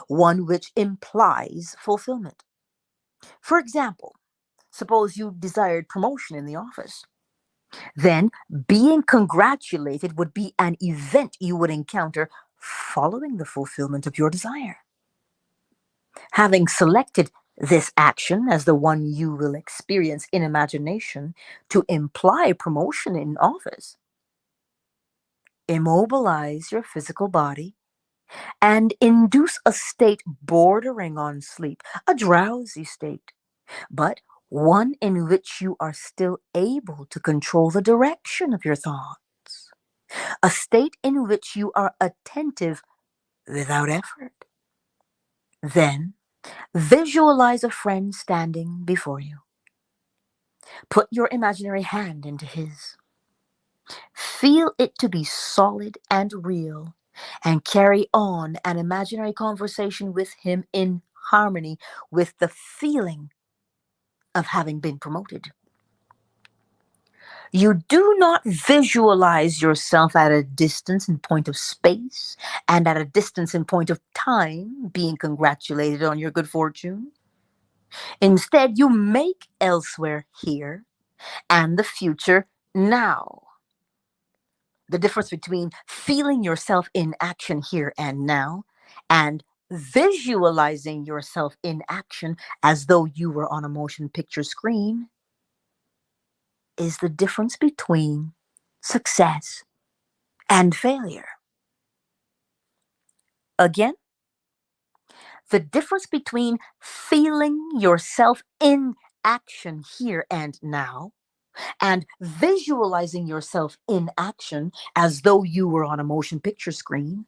one which implies fulfillment. For example, suppose you desired promotion in the office. Then being congratulated would be an event you would encounter following the fulfillment of your desire. Having selected this action as the one you will experience in imagination to imply promotion in office, immobilize your physical body and induce a state bordering on sleep, a drowsy state, but one in which you are still able to control the direction of your thoughts, a state in which you are attentive without effort. Then visualize a friend standing before you. Put your imaginary hand into his. Feel it to be solid and real, and carry on an imaginary conversation with him in harmony with the feeling of having been promoted. You do not visualize yourself at a distance in point of space and at a distance in point of time being congratulated on your good fortune. Instead, you make elsewhere here and the future now. The difference between feeling yourself in action here and now and visualizing yourself in action as though you were on a motion picture screen is the difference between success and failure. Again, the difference between feeling yourself in action here and now and visualizing yourself in action as though you were on a motion picture screen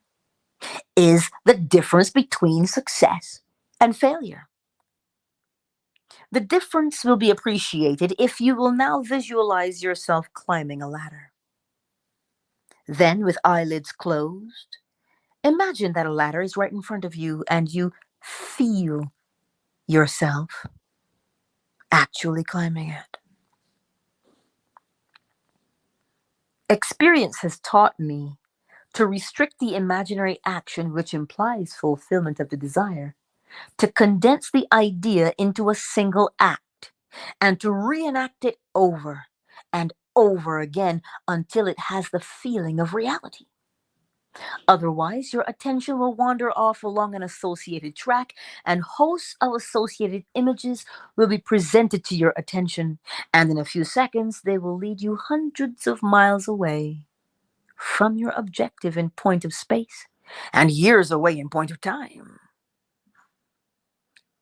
is the difference between success and failure. The difference will be appreciated if you will now visualize yourself climbing a ladder. Then, with eyelids closed, imagine that a ladder is right in front of you and you feel yourself actually climbing it. Experience has taught me to restrict the imaginary action which implies fulfillment of the desire, to condense the idea into a single act, and to reenact it over and over again until it has the feeling of reality. Otherwise, your attention will wander off along an associated track, and hosts of associated images will be presented to your attention, and in a few seconds, they will lead you hundreds of miles away from your objective in point of space and years away in point of time.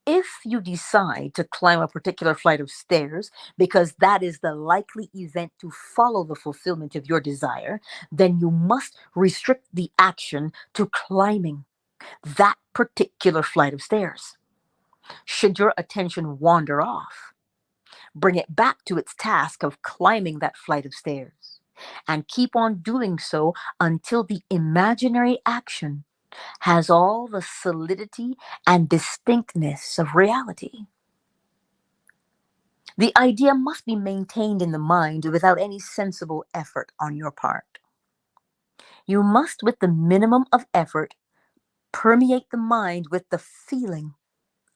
If you decide to climb a particular flight of stairs because that is the likely event to follow the fulfillment of your desire, then you must restrict the action to climbing that particular flight of stairs. Should your attention wander off, bring it back to its task of climbing that flight of stairs and keep on doing so until the imaginary action has all the solidity and distinctness of reality. The idea must be maintained in the mind without any sensible effort on your part. You must, with the minimum of effort, permeate the mind with the feeling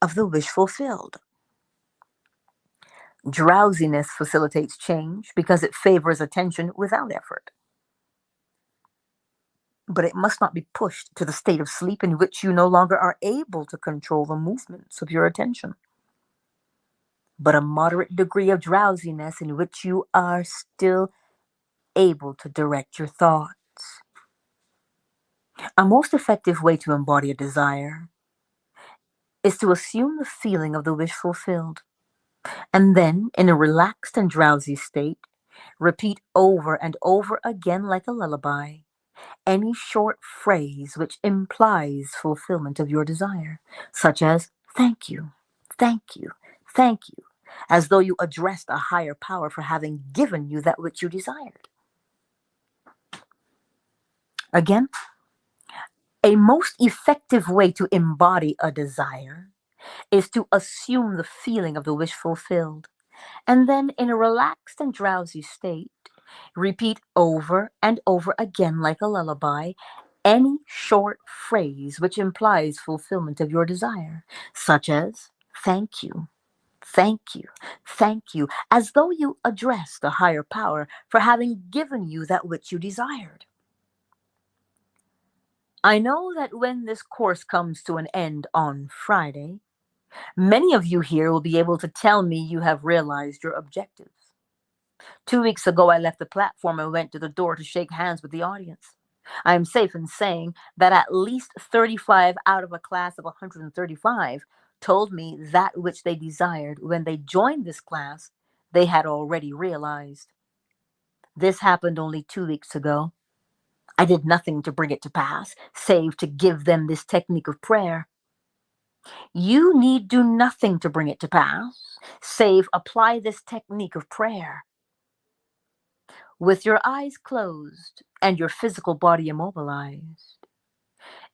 of the wish fulfilled. Drowsiness facilitates change because it favors attention without effort. But it must not be pushed to the state of sleep in which you no longer are able to control the movements of your attention, but a moderate degree of drowsiness in which you are still able to direct your thoughts. A most effective way to embody a desire is to assume the feeling of the wish fulfilled, and then, in a relaxed and drowsy state, repeat over and over again like a lullaby any short phrase which implies fulfillment of your desire, such as thank you, thank you, thank you, as though you addressed a higher power for having given you that which you desired. Again, a most effective way to embody a desire is to assume the feeling of the wish fulfilled, and then in a relaxed and drowsy state, repeat over and over again like a lullaby any short phrase which implies fulfillment of your desire, such as thank you, thank you, thank you, as though you address the higher power for having given you that which you desired. I know that when this course comes to an end on Friday, many of you here will be able to tell me you have realized your objectives. 2 weeks ago, I left the platform and went to the door to shake hands with the audience. I am safe in saying that at least 35 out of a class of 135 told me that which they desired when they joined this class they had already realized. This happened only 2 weeks ago. I did nothing to bring it to pass, save to give them this technique of prayer. You need do nothing to bring it to pass, save apply this technique of prayer. With your eyes closed and your physical body immobilized,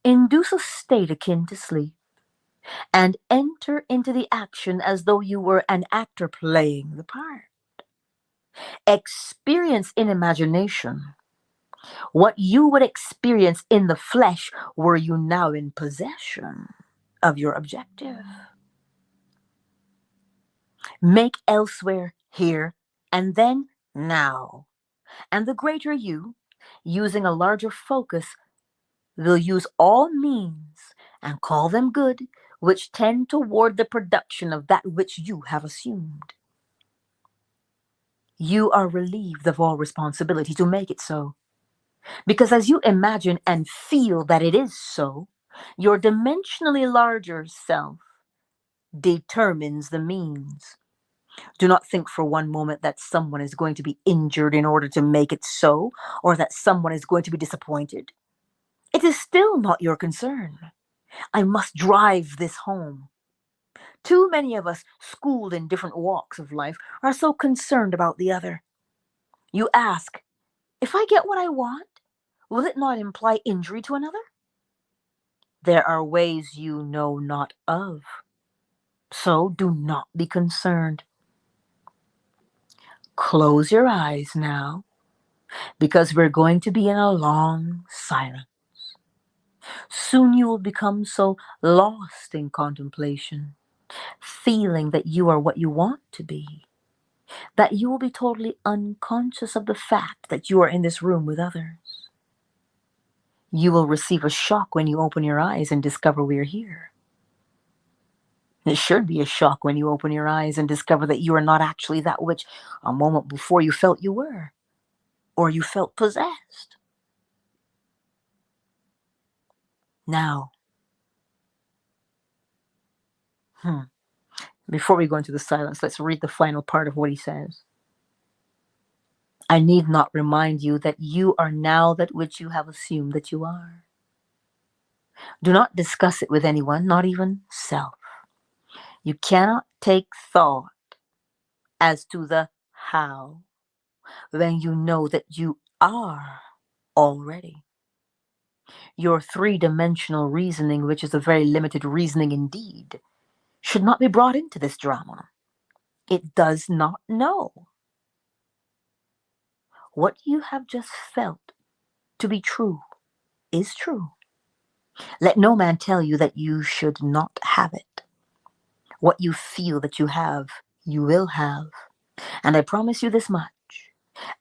induce a state akin to sleep and enter into the action as though you were an actor playing the part. Experience in imagination what you would experience in the flesh were you now in possession of your objective. Make elsewhere, here, and then now. And the greater you, using a larger focus, will use all means, and call them good, which tend toward the production of that which you have assumed. You are relieved of all responsibility to make it so, because as you imagine and feel that it is so, your dimensionally larger self determines the means. Do not think for one moment that someone is going to be injured in order to make it so, or that someone is going to be disappointed. It is still not your concern. I must drive this home. Too many of us, schooled in different walks of life, are so concerned about the other. You ask, if I get what I want, will it not imply injury to another? There are ways you know not of. So do not be concerned. Close your eyes now, because we're going to be in a long silence. Soon you will become so lost in contemplation, feeling that you are what you want to be, that you will be totally unconscious of the fact that you are in this room with others. You will receive a shock when you open your eyes and discover we are here. It should be a shock when you open your eyes and discover that you are not actually that which a moment before you felt you were, or you felt possessed. Now, before we go into the silence, let's read the final part of what he says. I need not remind you that you are now that which you have assumed that you are. Do not discuss it with anyone, not even self. You cannot take thought as to the how when you know that you are already. Your three-dimensional reasoning, which is a very limited reasoning indeed, should not be brought into this drama. It does not know. What you have just felt to be true is true. Let no man tell you that you should not have it. What you feel that you have, you will have. And I promise you this much.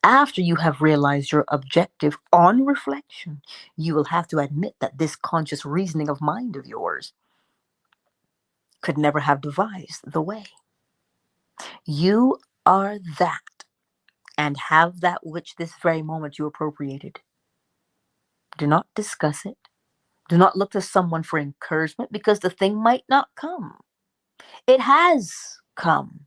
After you have realized your objective on reflection, you will have to admit that this conscious reasoning of mind of yours could never have devised the way. You are that, and have that which this very moment you appropriated. Do not discuss it. Do not look to someone for encouragement, because the thing might not come. It has come.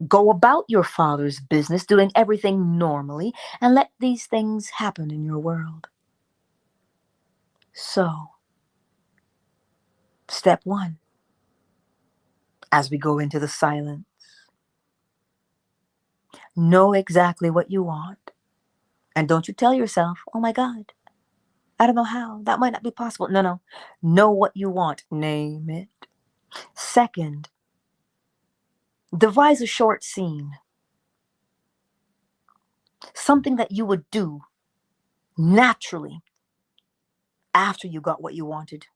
Go about your Father's business, doing everything normally, and let these things happen in your world. So, step one, as we go into the silence, know exactly what you want. And don't you tell yourself, oh my God, I don't know how, that might not be possible. No. Know what you want. Name it. Second, devise a short scene. Something that you would do naturally after you got what you wanted.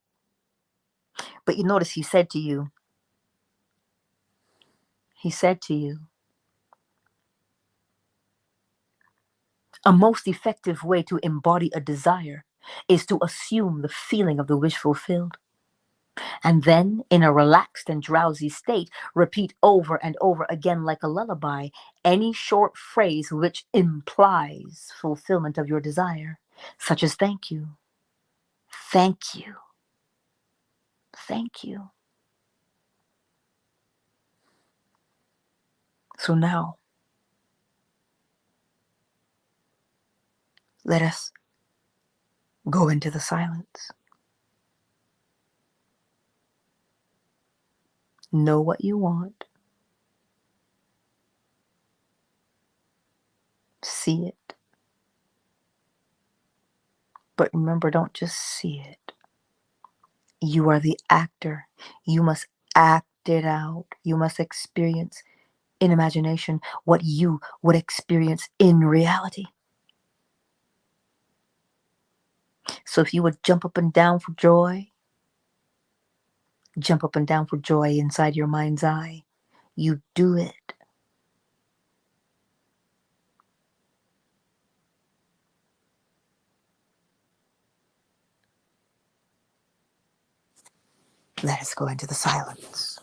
But you notice he said to you, a most effective way to embody a desire is to assume the feeling of the wish fulfilled. And then, in a relaxed and drowsy state, repeat over and over again like a lullaby any short phrase which implies fulfillment of your desire, such as thank you, thank you, thank you. So now, let us go into the silence. Know what you want. See it. But remember, don't just see it. You are the actor. You must act it out. You must experience in imagination what you would experience in reality. So if you would jump up and down for joy, jump up and down for joy inside your mind's eye. You do it. Let us go into the silence.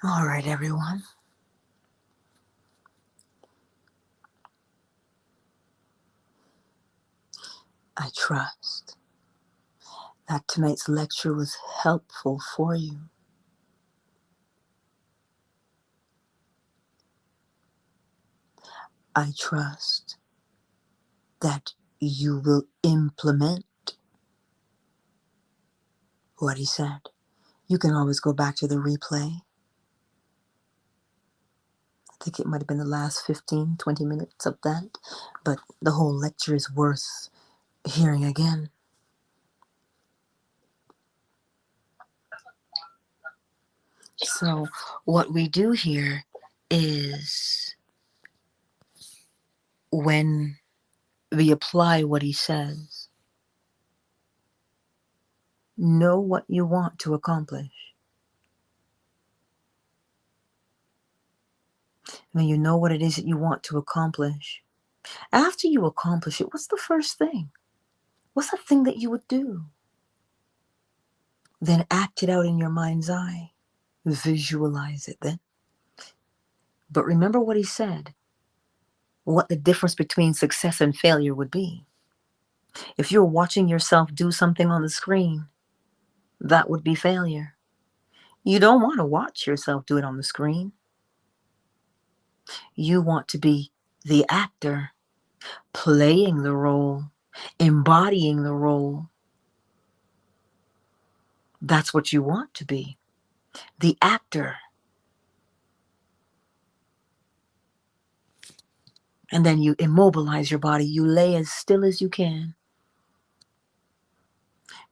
All right, everyone. I trust that tonight's lecture was helpful for you. I trust that you will implement what he said. You can always go back to the replay. I think it might have been the last 15, 20 minutes of that, but the whole lecture is worth hearing again. So what we do here is when we apply what he says, know what you want to accomplish. When you know what it is that you want to accomplish, after you accomplish it, what's the first thing? What's the thing that you would do? Then act it out in your mind's eye. Visualize it then. But remember what he said, what the difference between success and failure would be. If you're watching yourself do something on the screen, that would be failure. You don't want to watch yourself do it on the screen. You want to be the actor, playing the role, embodying the role. That's what you want to be, the actor. And then you immobilize your body. You lay as still as you can,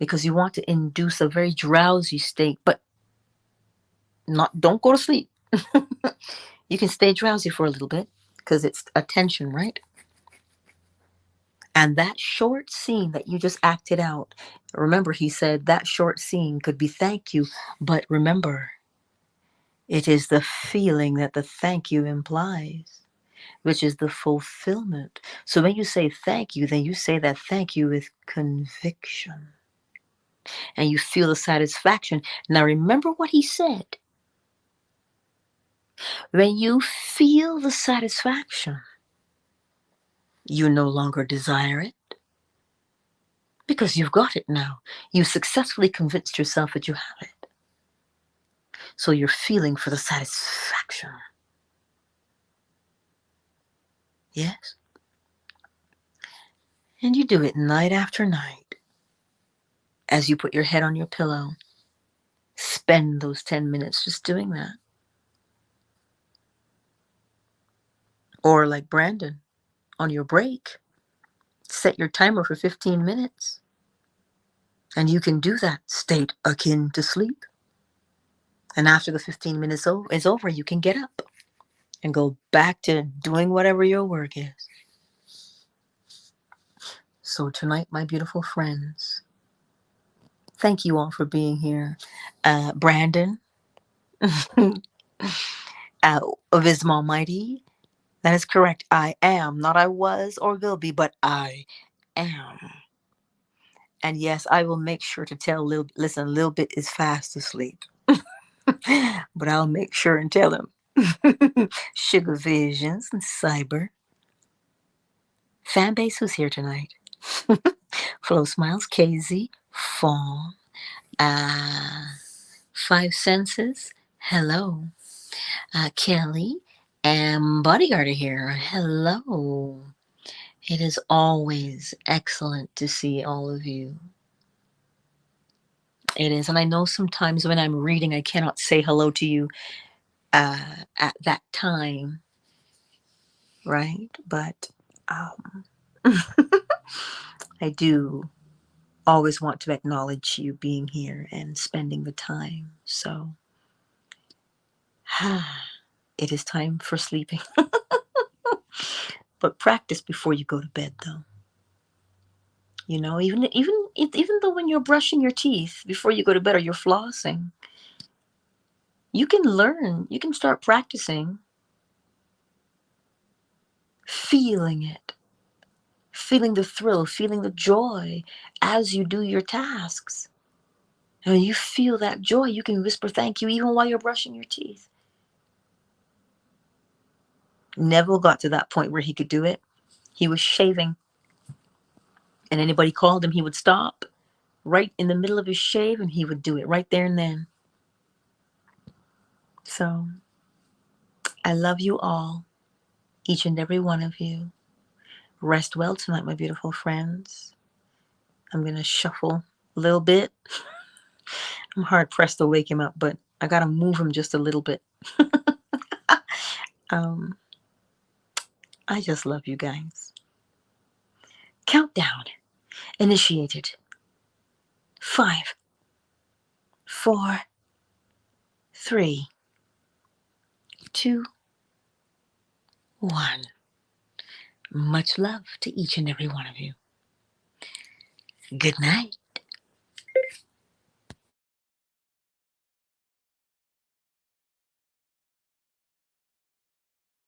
because you want to induce a very drowsy state, but don't go to sleep. You can stay drowsy for a little bit because it's attention, right? And that short scene that you just acted out, remember he said that short scene could be thank you, but remember, it is the feeling that the thank you implies, which is the fulfillment. So when you say thank you, then you say that thank you with conviction. And you feel the satisfaction. Now remember what he said. When you feel the satisfaction, you no longer desire it, because you've got it now. You successfully convinced yourself that you have it. So you're feeling for the satisfaction. Yes? And you do it night after night. As you put your head on your pillow, spend those 10 minutes just doing that. Or like Brandon, on your break, set your timer for 15 minutes. And you can do that state akin to sleep. And after the 15 minutes is over, you can get up and go back to doing whatever your work is. So tonight, my beautiful friends, thank you all for being here. Brandon, of Ism Almighty, that is correct. I am, not I was or will be, but I am. And yes, I will make sure to tell Lil Bit is fast asleep. But I'll make sure and tell him. Sugar Visions and Cyber. Fanbase, who's here tonight? Flow Smiles, KZ, Fawn, Five Senses, hello. Kelly and Bodyguard are here. Hello. It is always excellent to see all of you. It is. And I know sometimes when I'm reading, I cannot say hello to you at that time, right? But I do always want to acknowledge you being here and spending the time. So it is time for sleeping. But practice before you go to bed, though. You know, even though when you're brushing your teeth before you go to bed or you're flossing, you can learn, you can start practicing feeling it, feeling the thrill, feeling the joy as you do your tasks. And when you feel that joy, you can whisper thank you even while you're brushing your teeth. Neville got to that point where he could do it. He was shaving, and anybody called him, he would stop right in the middle of his shave, and he would do it right there and then. So I love you all, each and every one of you. Rest well tonight, my beautiful friends. I'm going to shuffle a little bit. I'm hard pressed to wake him up, but I got to move him just a little bit. I just love you guys. Countdown initiated. 5, 4, 3, 2, 1. Much love to each and every one of you. Good night.